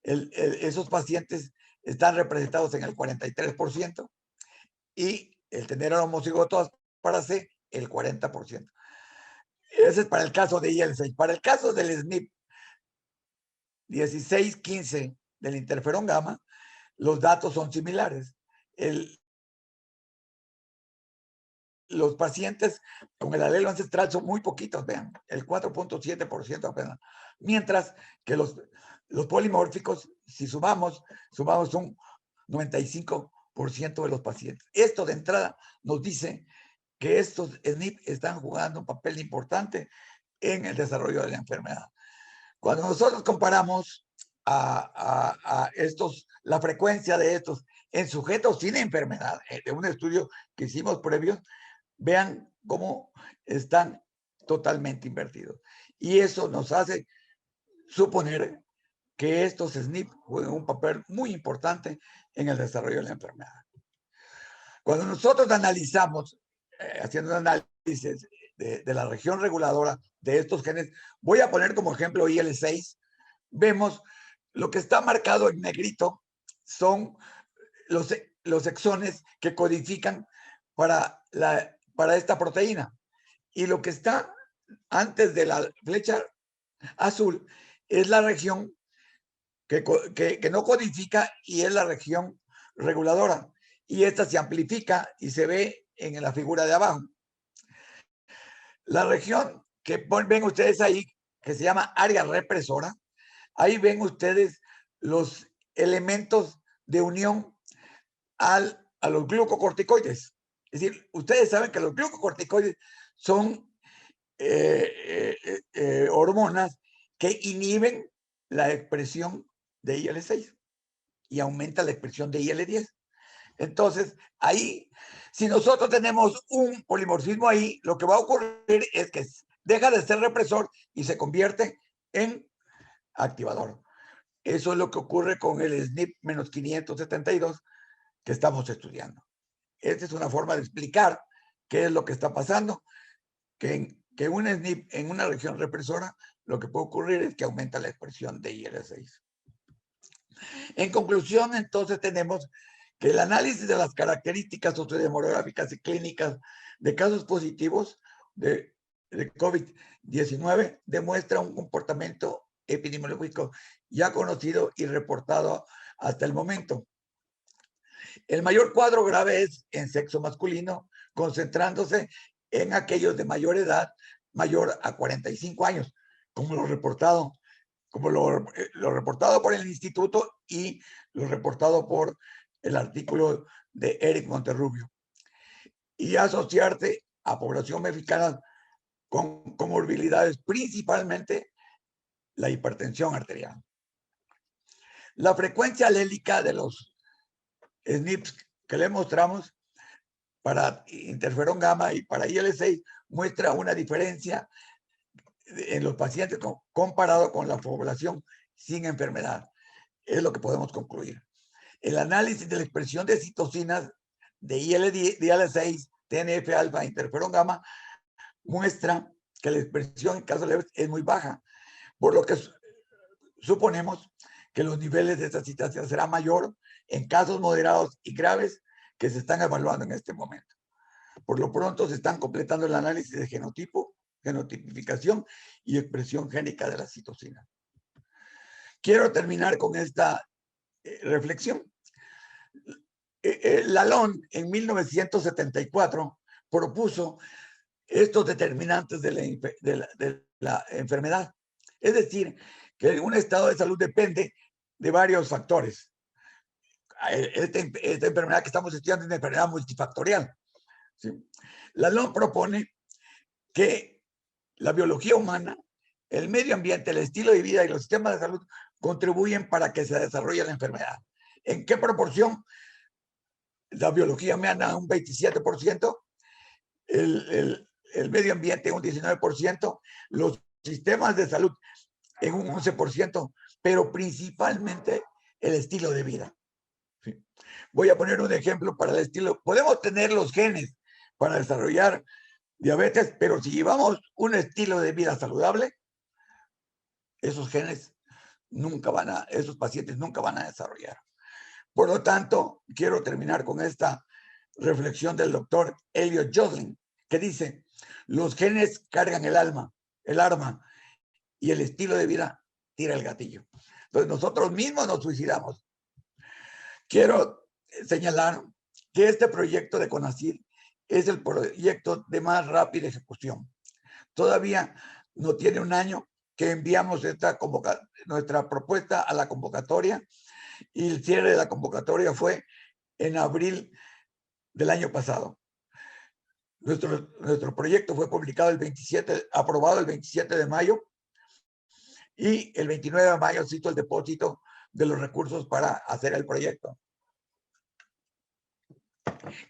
esos pacientes están representados en el 43% y el tener homocigotos para C, el 40%. Ese es para el caso de IL-6. Para el caso del SNP 16-15 del interferón gamma, los datos son similares. Los pacientes con el alelo ancestral son muy poquitos, vean, el 4.7% apenas. Mientras que los polimórficos, si sumamos un 95% de los pacientes. Esto de entrada nos dice que estos SNP están jugando un papel importante en el desarrollo de la enfermedad. Cuando nosotros comparamos la frecuencia de estos en sujetos sin enfermedad, de un estudio que hicimos previo, vean cómo están totalmente invertidos. Y eso nos hace suponer que estos SNP juegan un papel muy importante en el desarrollo de la enfermedad. Cuando nosotros analizamos, haciendo un análisis de la región reguladora de estos genes, voy a poner como ejemplo IL-6, vemos lo que está marcado en negrito son los exones que codifican para esta proteína. Y lo que está antes de la flecha azul es la región que no codifica y es la región reguladora. Y esta se amplifica y se ve en la figura de abajo. La región que ven ustedes ahí, que se llama área represora, ahí ven ustedes los elementos de unión a los glucocorticoides. Es decir, ustedes saben que los glucocorticoides son hormonas que inhiben la expresión de IL-6 y aumenta la expresión de IL-10. Entonces, ahí, si nosotros tenemos un polimorfismo ahí, lo que va a ocurrir es que deja de ser represor y se convierte en activador. Eso es lo que ocurre con el SNP-572 que estamos estudiando. Esta es una forma de explicar qué es lo que está pasando, que un SNP en una región represora, lo que puede ocurrir es que aumenta la expresión de IL-6. En conclusión, entonces, tenemos que el análisis de las características sociodemográficas y clínicas de casos positivos de COVID-19 demuestra un comportamiento epidemiológico ya conocido y reportado hasta el momento. El mayor cuadro grave es en sexo masculino, concentrándose en aquellos de mayor edad, mayor a 45 años, como lo reportado por el instituto y lo reportado por el artículo de Eric Monterrubio. Y asociarse a población mexicana con comorbilidades, principalmente la hipertensión arterial. La frecuencia alélica de los SNPs que le mostramos para interferón gamma y para IL-6 muestra una diferencia en los pacientes comparado con la población sin enfermedad. Es lo que podemos concluir. El análisis de la expresión de citocinas de IL-6, TNF-alfa, interferón gamma, muestra que la expresión en casos leves es muy baja, por lo que suponemos que los niveles de esta citación será mayor en casos moderados y graves que se están evaluando en este momento. Por lo pronto se están completando el análisis de genotipo, genotipificación y expresión génica de la citocina. Quiero terminar con esta reflexión. Lalonde en 1974 propuso estos determinantes de la enfermedad. Es decir, que un estado de salud depende de varios factores. Esta enfermedad que estamos estudiando es una enfermedad multifactorial. ¿Sí? Lalonde propone que la biología humana, el medio ambiente, el estilo de vida y los sistemas de salud contribuyen para que se desarrolle la enfermedad. ¿En qué proporción? La biología humana un 27%, el medio ambiente un 19%, los sistemas de salud en un 11%, pero principalmente el estilo de vida. ¿Sí? Voy a poner un ejemplo para el estilo. Podemos tener los genes para desarrollar diabetes, pero si llevamos un estilo de vida saludable, esos genes esos pacientes nunca van a desarrollar. Por lo tanto, quiero terminar con esta reflexión del doctor Elliot Joslin, que dice, los genes cargan el arma, y el estilo de vida tira el gatillo. Entonces nosotros mismos nos suicidamos. Quiero señalar que este proyecto de CONACYT es el proyecto de más rápida ejecución. Todavía no tiene un año que enviamos nuestra propuesta a la convocatoria, y el cierre de la convocatoria fue en abril del año pasado. Nuestro proyecto fue aprobado el 27 de mayo, y el 29 de mayo se hizo el depósito de los recursos para hacer el proyecto.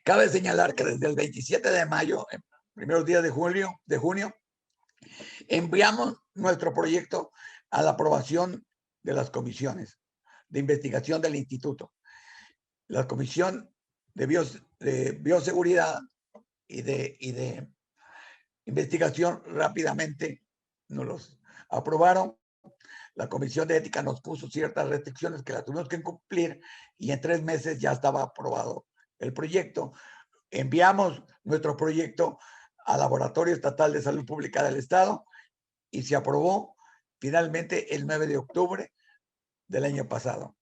Cabe señalar que desde el 27 de mayo, en primeros días de junio, enviamos nuestro proyecto a la aprobación de las comisiones de investigación del instituto. La comisión de bioseguridad y de investigación rápidamente nos los aprobaron. La comisión de ética nos puso ciertas restricciones que las tuvimos que cumplir, y en 3 meses ya estaba aprobado el proyecto. Enviamos nuestro proyecto al Laboratorio Estatal de Salud Pública del Estado y se aprobó finalmente el 9 de octubre del año pasado.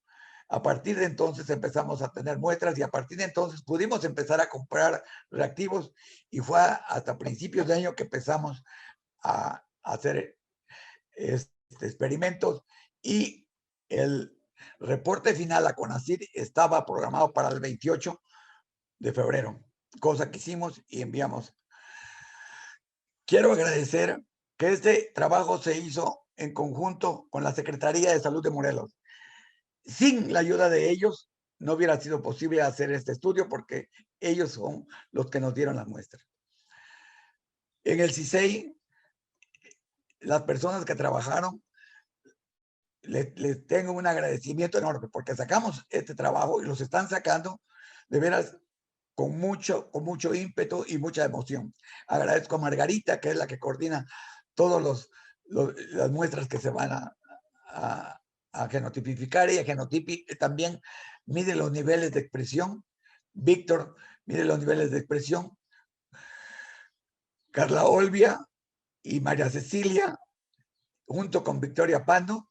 A partir de entonces empezamos a tener muestras, y a partir de entonces pudimos empezar a comprar reactivos, y fue hasta principios de año que empezamos a hacer experimentos, y el reporte final a CONACYT estaba programado para el 28 de febrero, cosa que hicimos y enviamos. Quiero agradecer que este trabajo se hizo en conjunto con la Secretaría de Salud de Morelos. Sin la ayuda de ellos, no hubiera sido posible hacer este estudio, porque ellos son los que nos dieron las muestras. En el CISEI, las personas que trabajaron, les tengo un agradecimiento enorme, porque sacamos este trabajo y los están sacando de veras con mucho ímpetu y mucha emoción. Agradezco a Margarita, que es la que coordina todas las muestras que se van a genotipificar. Y a Genotipi también mide los niveles de expresión. Víctor mide los niveles de expresión. Carla Olvia y María Cecilia, junto con Victoria Pando,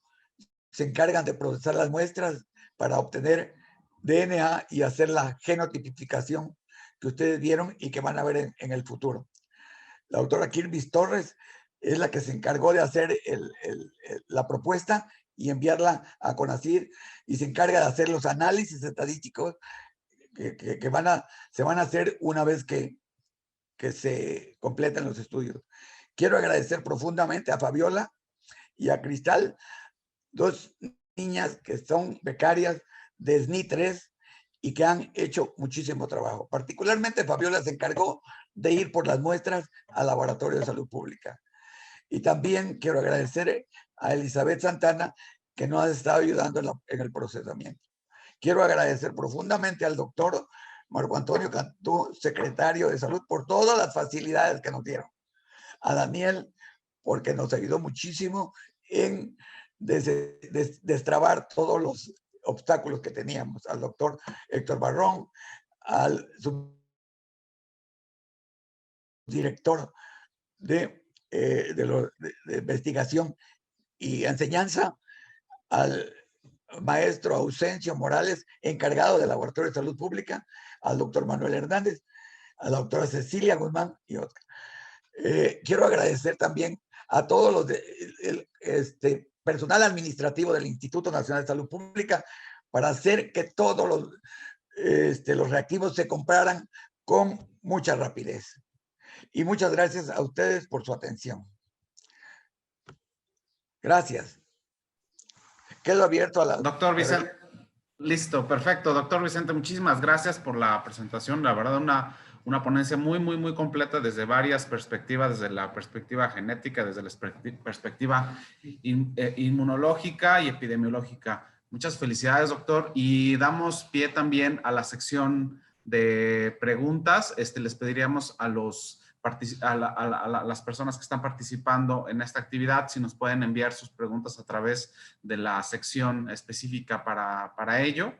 se encargan de procesar las muestras para obtener DNA y hacer la genotipificación que ustedes vieron y que van a ver en el futuro. La doctora Kirby Torres es la que se encargó de hacer la propuesta y enviarla a CONACYT, y se encarga de hacer los análisis estadísticos que se van a hacer una vez que se completen los estudios. Quiero agradecer profundamente a Fabiola y a Cristal, 2 niñas que son becarias de SNI 3 y que han hecho muchísimo trabajo. Particularmente Fabiola se encargó de ir por las muestras al Laboratorio de Salud Pública. Y también quiero agradecer a Elizabeth Santana, que nos ha estado ayudando en el procesamiento. Quiero agradecer profundamente al doctor Marco Antonio Cantú, secretario de Salud, por todas las facilidades que nos dieron. A Daniel, porque nos ayudó muchísimo en destrabar todos los obstáculos que teníamos. Al doctor Héctor Barrón, al subdirector de investigación y enseñanza, al maestro Ausencio Morales, encargado del Laboratorio de Salud Pública, al doctor Manuel Hernández, a la doctora Cecilia Guzmán y otros. Quiero agradecer también a todos los personal administrativo del Instituto Nacional de Salud Pública, para hacer que todos los reactivos se compraran con mucha rapidez. Y muchas gracias a ustedes por su atención. Gracias. Quedo abierto a la... Doctor Vicente, listo, perfecto. Doctor Vicente, muchísimas gracias por la presentación. La verdad, una ponencia muy completa desde varias perspectivas, desde la perspectiva genética, desde la perspectiva inmunológica y epidemiológica. Muchas felicidades, doctor. Y damos pie también a la sección de preguntas. Les pediríamos a los las personas que están participando en esta actividad, si nos pueden enviar sus preguntas a través de la sección específica para ello.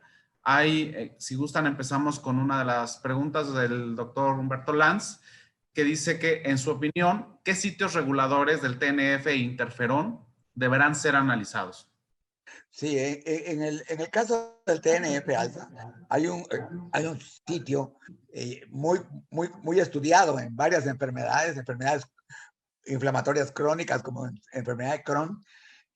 Si gustan, empezamos con una de las preguntas del doctor Humberto Lanz, que dice que, en su opinión, ¿qué sitios reguladores del TNF e interferón deberán ser analizados? Sí, en el caso del TNF-alfa hay un sitio muy estudiado en varias enfermedades inflamatorias crónicas como enfermedad de Crohn,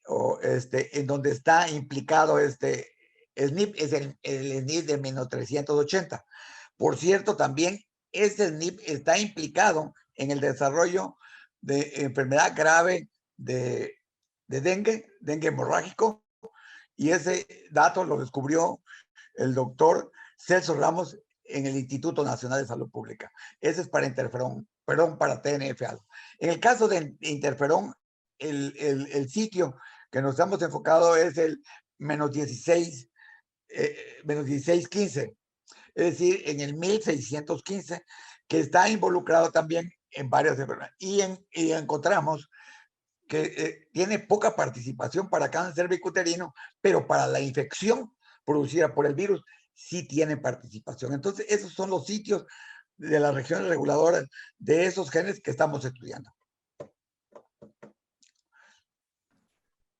en donde está implicado el SNP, es el SNP de menos 380. Por cierto, también ese SNP está implicado en el desarrollo de enfermedad grave de dengue hemorrágico, y ese dato lo descubrió el doctor Celso Ramos en el Instituto Nacional de Salud Pública. Ese es para interferón, perdón, para TNF-alfa. En el caso de interferón, el sitio que nos hemos enfocado es el menos 1615, es decir, en el 1615, que está involucrado también en varias enfermedades. Y encontramos que tiene poca participación para cáncer cervicuterino, pero para la infección producida por el virus sí tiene participación. Entonces, esos son los sitios de las regiones reguladoras de esos genes que estamos estudiando.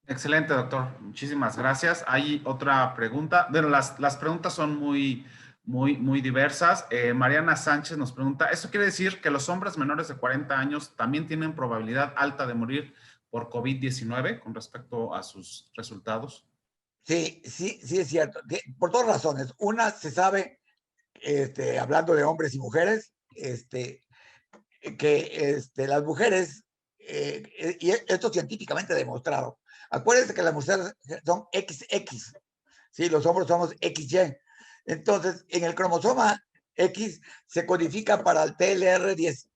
Excelente, doctor. Muchísimas gracias. Hay otra pregunta. Bueno, las preguntas son muy diversas. Mariana Sánchez nos pregunta, ¿eso quiere decir que los hombres menores de 40 años también tienen probabilidad alta de morir por COVID-19 con respecto a sus resultados? Sí, es cierto. Por dos razones. Una, se sabe, hablando de hombres y mujeres, que las mujeres, y esto científicamente demostrado, acuérdense que las mujeres son XX, ¿sí? Los hombres somos XY. Entonces, en el cromosoma X se codifica para el TLR10,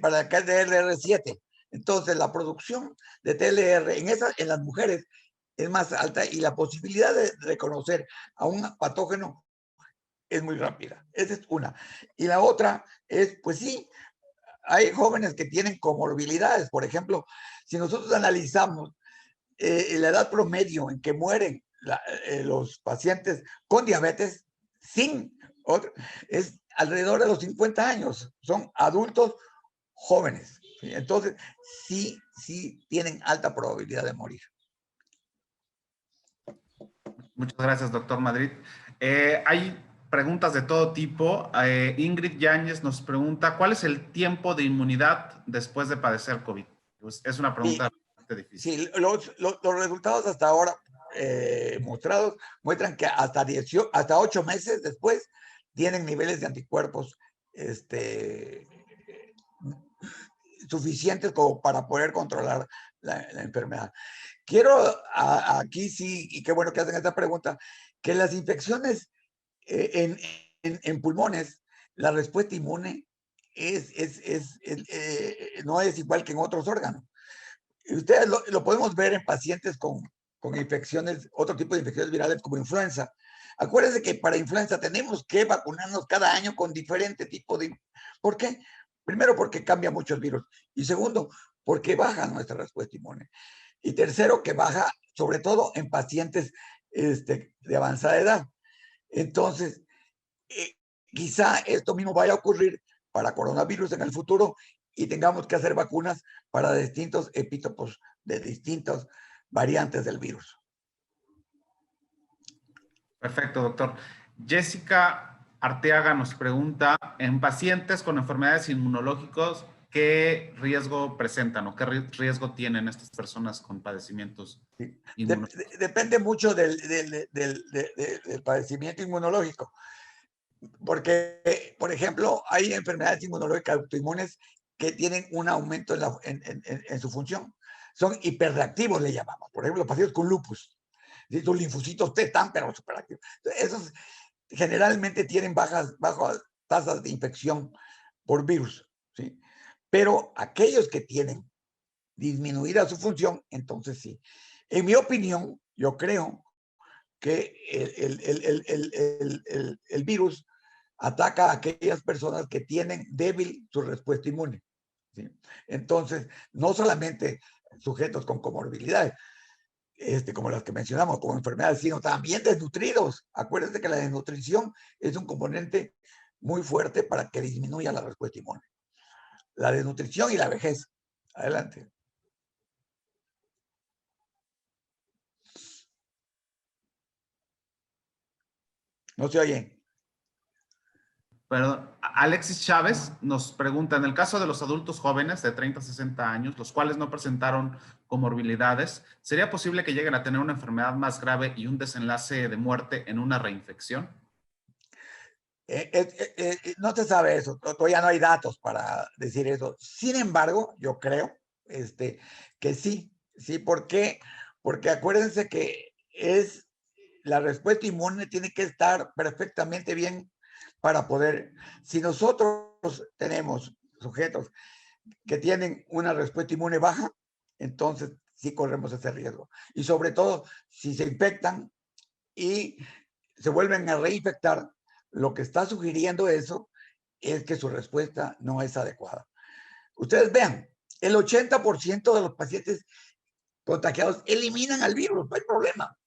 para el TLR7. Entonces, la producción de TLR en las mujeres es más alta, y la posibilidad de reconocer a un patógeno es muy rápida. Esa es una. Y la otra es, pues sí, hay jóvenes que tienen comorbilidades. Por ejemplo, si nosotros analizamos la edad promedio en que mueren los pacientes con diabetes, es alrededor de los 50 años. Son adultos jóvenes, ¿sí? Entonces, sí tienen alta probabilidad de morir. Muchas gracias, doctor Madrid. Hay preguntas de todo tipo. Ingrid Yáñez nos pregunta, ¿cuál es el tiempo de inmunidad después de padecer COVID? Pues es una pregunta bastante difícil. Sí, los resultados hasta ahora mostrados muestran que hasta 8 meses después tienen niveles de anticuerpos suficientes como para poder controlar la enfermedad. Quiero aquí sí, y qué bueno que hacen esta pregunta, que las infecciones en pulmones, la respuesta inmune no es igual que en otros órganos. Ustedes lo podemos ver en pacientes con infecciones, otro tipo de infecciones virales como influenza. Acuérdense que para influenza tenemos que vacunarnos cada año con diferente tipo de... ¿Por qué? Primero, porque cambia mucho el virus. Y segundo, porque baja nuestra respuesta inmune. Y tercero, que baja sobre todo en pacientes de avanzada edad. Entonces, quizá esto mismo vaya a ocurrir para coronavirus en el futuro, y tengamos que hacer vacunas para distintos epítopos de distintas variantes del virus. Perfecto, doctor. Jessica Arteaga nos pregunta, en pacientes con enfermedades inmunológicas, ¿qué riesgo presentan o qué riesgo tienen estas personas con padecimientos inmunológicos? Depende mucho del padecimiento inmunológico. Porque, por ejemplo, hay enfermedades inmunológicas autoinmunes que tienen un aumento en su función. Son hiperreactivos, le llamamos. Por ejemplo, los pacientes con lupus. Sus linfocitos T están, pero superactivos. Esos generalmente tienen bajas tasas de infección por virus, ¿sí? Pero aquellos que tienen disminuida su función, entonces sí. En mi opinión, yo creo que el virus ataca a aquellas personas que tienen débil su respuesta inmune, ¿sí? Entonces, no solamente sujetos con comorbilidades, como las que mencionamos, como enfermedades, sino también desnutridos. Acuérdense que la desnutrición es un componente muy fuerte para que disminuya la respuesta inmune. La desnutrición y la vejez. Adelante. No se oye. Perdón, Alexis Chávez nos pregunta, en el caso de los adultos jóvenes de 30 a 60 años, los cuales no presentaron comorbilidades, ¿sería posible que lleguen a tener una enfermedad más grave y un desenlace de muerte en una reinfección? No se sabe eso, todavía no hay datos para decir eso. Sin embargo, yo creo que sí, sí, ¿por qué? Porque acuérdense que la respuesta inmune tiene que estar perfectamente bien para poder, si nosotros tenemos sujetos que tienen una respuesta inmune baja, entonces sí corremos ese riesgo. Y sobre todo, si se infectan y se vuelven a reinfectar, lo que está sugiriendo eso es que su respuesta no es adecuada. Ustedes vean, el 80% de los pacientes contagiados eliminan al virus, no hay problema.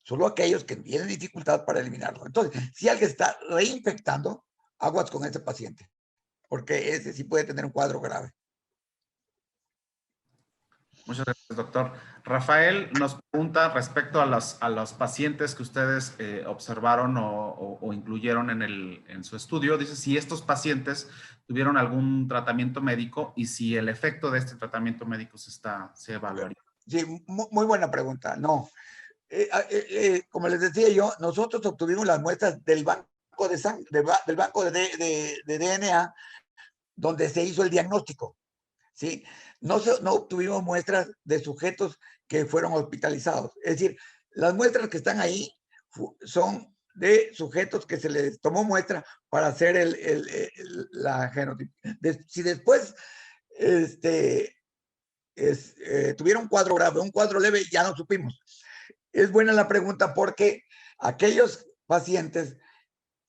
Solo aquellos que tienen dificultad para eliminarlo. Entonces, si alguien está reinfectando, aguas con ese paciente, porque ese sí puede tener un cuadro grave. Muchas gracias, doctor. Rafael nos pregunta respecto a los pacientes que ustedes observaron o incluyeron en su estudio. Dice si estos pacientes tuvieron algún tratamiento médico y si el efecto de este tratamiento médico se evaluaría. Sí, muy buena pregunta. No, como les decía yo, nosotros obtuvimos las muestras del banco de sangre, del banco de DNA, donde se hizo el diagnóstico. ¿Sí? No obtuvimos muestras de sujetos que fueron hospitalizados. Es decir, las muestras que están ahí son de sujetos que se les tomó muestra para hacer la genotipización. Si después tuvieron un cuadro grave, un cuadro leve, ya no supimos. Es buena la pregunta porque aquellos pacientes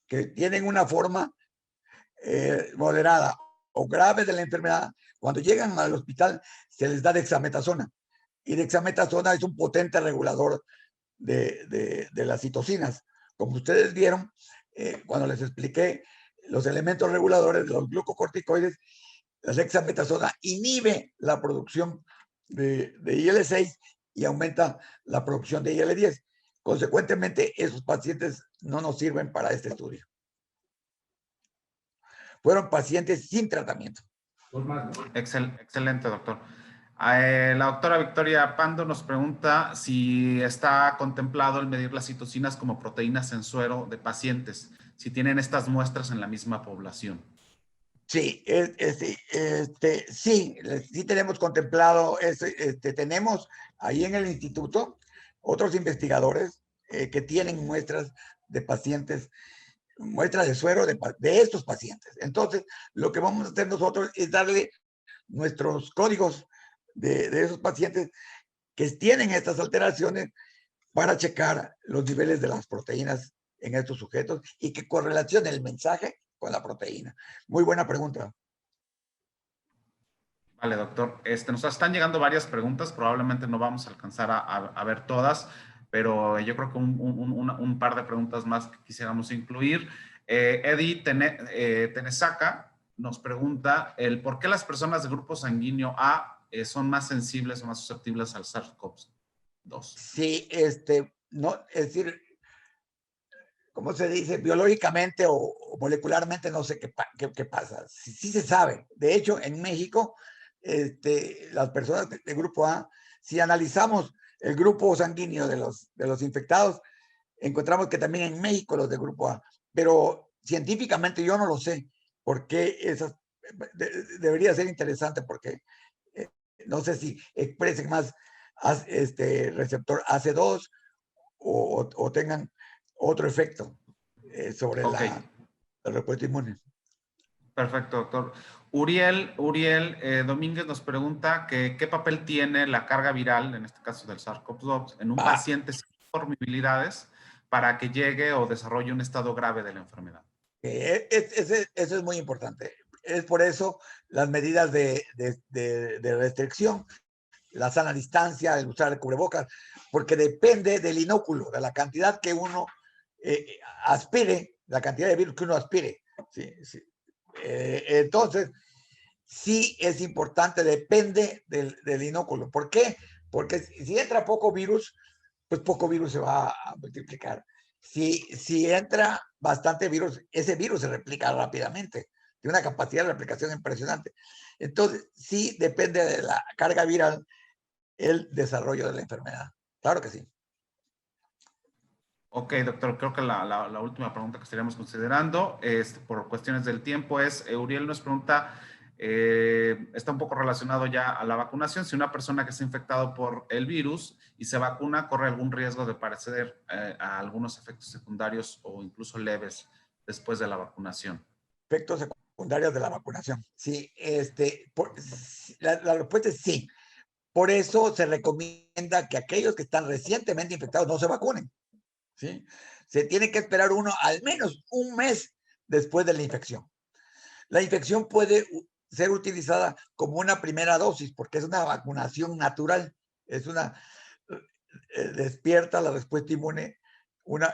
que tienen una forma moderada o grave de la enfermedad, cuando llegan al hospital se les da dexametasona. Y dexametasona es un potente regulador de las citocinas. Como ustedes vieron, cuando les expliqué los elementos reguladores de los glucocorticoides, la dexametasona inhibe la producción de IL-6 y aumenta la producción de IL-10. Consecuentemente, esos pacientes no nos sirven para este estudio. Fueron pacientes sin tratamiento. Excelente, doctor. La doctora Victoria Pando nos pregunta si está contemplado el medir las citocinas como proteínas en suero de pacientes, si tienen estas muestras en la misma población. Sí, sí tenemos contemplado, tenemos ahí en el instituto otros investigadores que tienen muestras de pacientes, muestras de suero de estos pacientes. Entonces, lo que vamos a hacer nosotros es darle nuestros códigos de esos pacientes que tienen estas alteraciones para checar los niveles de las proteínas en estos sujetos y que correlacione el mensaje con la proteína. Muy buena pregunta. Vale, doctor. Nos están llegando varias preguntas, probablemente no vamos a alcanzar a ver todas, pero yo creo que un par de preguntas más que quisiéramos incluir. Eddie Tenesaca nos pregunta el por qué las personas de grupo sanguíneo A son más sensibles o más susceptibles al SARS-CoV-2. Sí, no, es decir, ¿cómo se dice? Biológicamente o molecularmente no sé qué pasa. Sí se sabe. De hecho, en México, las personas de grupo A, si analizamos el grupo sanguíneo de los infectados, encontramos que también en México los de grupo A, pero científicamente yo no lo sé, porque debería ser interesante porque no sé si expresen más receptor AC2 o tengan otro efecto sobre la respuesta inmune. Perfecto, doctor. Uriel Domínguez nos pregunta que qué papel tiene la carga viral, en este caso del SARS-CoV-2, en un paciente sin comorbilidades para que llegue o desarrolle un estado grave de la enfermedad. Eso es muy importante. Es por eso las medidas de restricción, la sana distancia, el usar el cubrebocas, porque depende del inóculo, de la cantidad que uno aspire, la cantidad de virus que uno aspire. Sí, sí. Entonces, sí es importante, depende del inóculo. ¿Por qué? Porque si entra poco virus, pues poco virus se va a multiplicar. Si entra bastante virus, ese virus se replica rápidamente. Tiene una capacidad de replicación impresionante. Entonces, sí depende de la carga viral el desarrollo de la enfermedad. Claro que sí. Ok, doctor, creo que la última pregunta que estaríamos considerando, por cuestiones del tiempo, es, Uriel nos pregunta, está un poco relacionado ya a la vacunación, si una persona que está infectado por el virus y se vacuna, ¿corre algún riesgo de padecer a algunos efectos secundarios o incluso leves después de la vacunación? Efectos secundarios de la vacunación. Sí, la respuesta es sí. Por eso se recomienda que aquellos que están recientemente infectados no se vacunen. ¿Sí? Se tiene que esperar uno al menos un mes después de la infección. La infección puede ser utilizada como una primera dosis porque es una vacunación natural. Es una despierta la respuesta inmune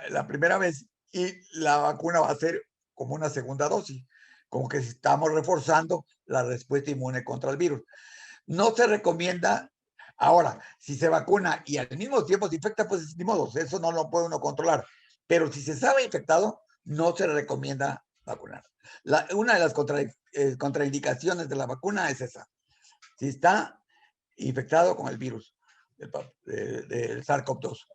la primera vez y la vacuna va a ser como una segunda dosis, como que estamos reforzando la respuesta inmune contra el virus. No se recomienda. Ahora, si se vacuna y al mismo tiempo se infecta, pues ni modo, eso no lo puede uno controlar. Pero si se sabe infectado, no se recomienda vacunar. Una de las contraindicaciones de la vacuna es esa. Si está infectado con el virus del SARS-CoV-2.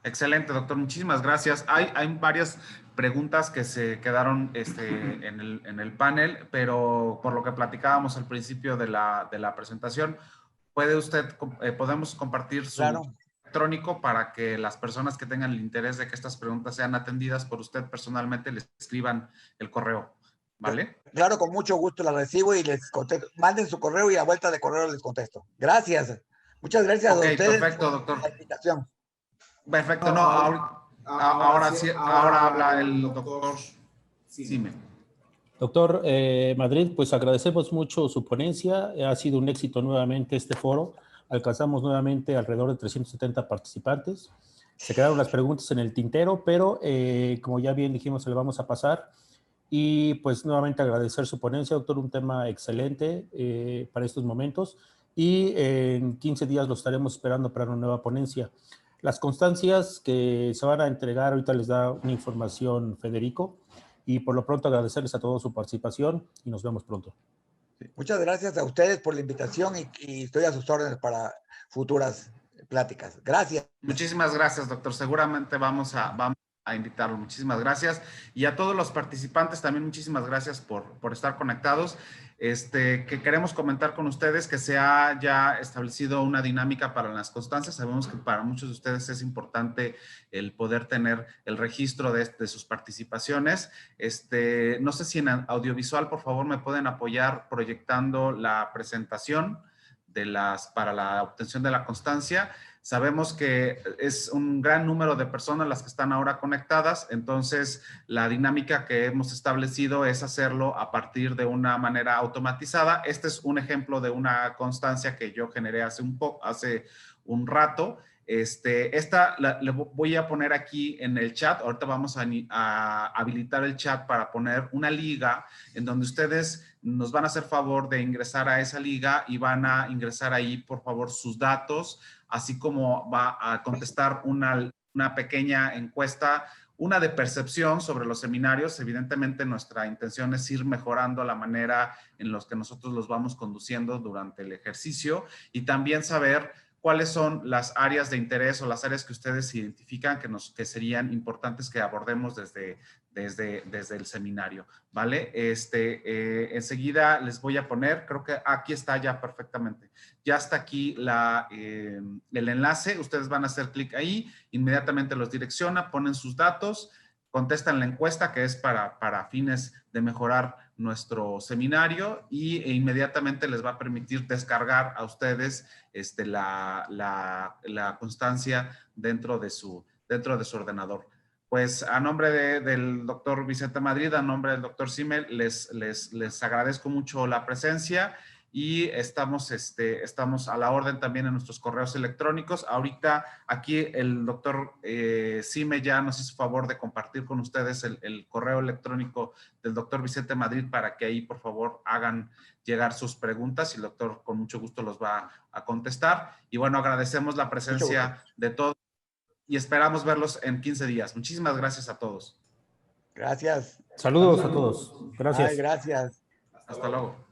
Excelente, doctor. Muchísimas gracias. Hay varias preguntas que se quedaron en el panel, pero por lo que platicábamos al principio de la presentación, podemos compartir su Claro. electrónico para que las personas que tengan el interés de que estas preguntas sean atendidas por usted personalmente les escriban el correo, ¿vale? Claro, con mucho gusto la recibo y les contesto. Manden su correo y a vuelta de correo les contesto. Gracias. Muchas gracias a ustedes perfecto, por doctor. la invitación. Perfecto. No, ahora sí, ahora habla el doctor Sime. Doctor Madrid, pues agradecemos mucho su ponencia. Ha sido un éxito nuevamente este foro. Alcanzamos nuevamente alrededor de 370 participantes. Se quedaron las preguntas en el tintero, pero como ya bien dijimos, se le vamos a pasar. Y pues nuevamente agradecer su ponencia, doctor, un tema excelente para estos momentos. Y en 15 días lo estaremos esperando para una nueva ponencia. Las constancias que se van a entregar, ahorita les da una información Federico. Y por lo pronto agradecerles a todos su participación y nos vemos pronto. Muchas gracias a ustedes por la invitación y estoy a sus órdenes para futuras pláticas. Gracias. Muchísimas gracias, doctor. Seguramente vamos a invitarlo. Muchísimas gracias. Y a todos los participantes también muchísimas gracias por estar conectados. Que queremos comentar con ustedes que se ha ya establecido una dinámica para las constancias. Sabemos que para muchos de ustedes es importante el poder tener el registro de sus participaciones. No sé si en audiovisual, por favor, me pueden apoyar proyectando la presentación para la obtención de la constancia. Sabemos que es un gran número de personas las que están ahora conectadas, entonces la dinámica que hemos establecido es hacerlo a partir de una manera automatizada. Este es un ejemplo de una constancia que yo generé hace un rato. Le voy a poner aquí en el chat. Ahorita vamos a habilitar el chat para poner una liga en donde ustedes nos van a hacer favor de ingresar a esa liga y van a ingresar ahí, por favor, sus datos, así como va a contestar una pequeña encuesta, una de percepción sobre los seminarios. Evidentemente, nuestra intención es ir mejorando la manera en la que nosotros los vamos conduciendo durante el ejercicio y también saber cuáles son las áreas de interés o las áreas que ustedes identifican que serían importantes que abordemos desde el seminario, ¿vale? Enseguida les voy a poner, creo que aquí está ya perfectamente. Ya está aquí el enlace, ustedes van a hacer clic ahí, inmediatamente los direcciona, ponen sus datos, contestan la encuesta que es para fines de mejorar nuestro seminario e inmediatamente les va a permitir descargar a ustedes la constancia dentro de su ordenador. Pues pues a nombre del doctor Vicente Madrid, a nombre del doctor Simmel, les agradezco mucho la presencia y estamos a la orden también en nuestros correos electrónicos. Ahorita aquí el doctor Simmel ya nos hizo favor de compartir con ustedes el correo electrónico del doctor Vicente Madrid para que ahí por favor hagan llegar sus preguntas y el doctor con mucho gusto los va a contestar. Y bueno, agradecemos la presencia de todos y esperamos verlos en 15 días. Muchísimas gracias a todos. Gracias. Saludos a todos. Gracias. Ay, gracias. Hasta luego.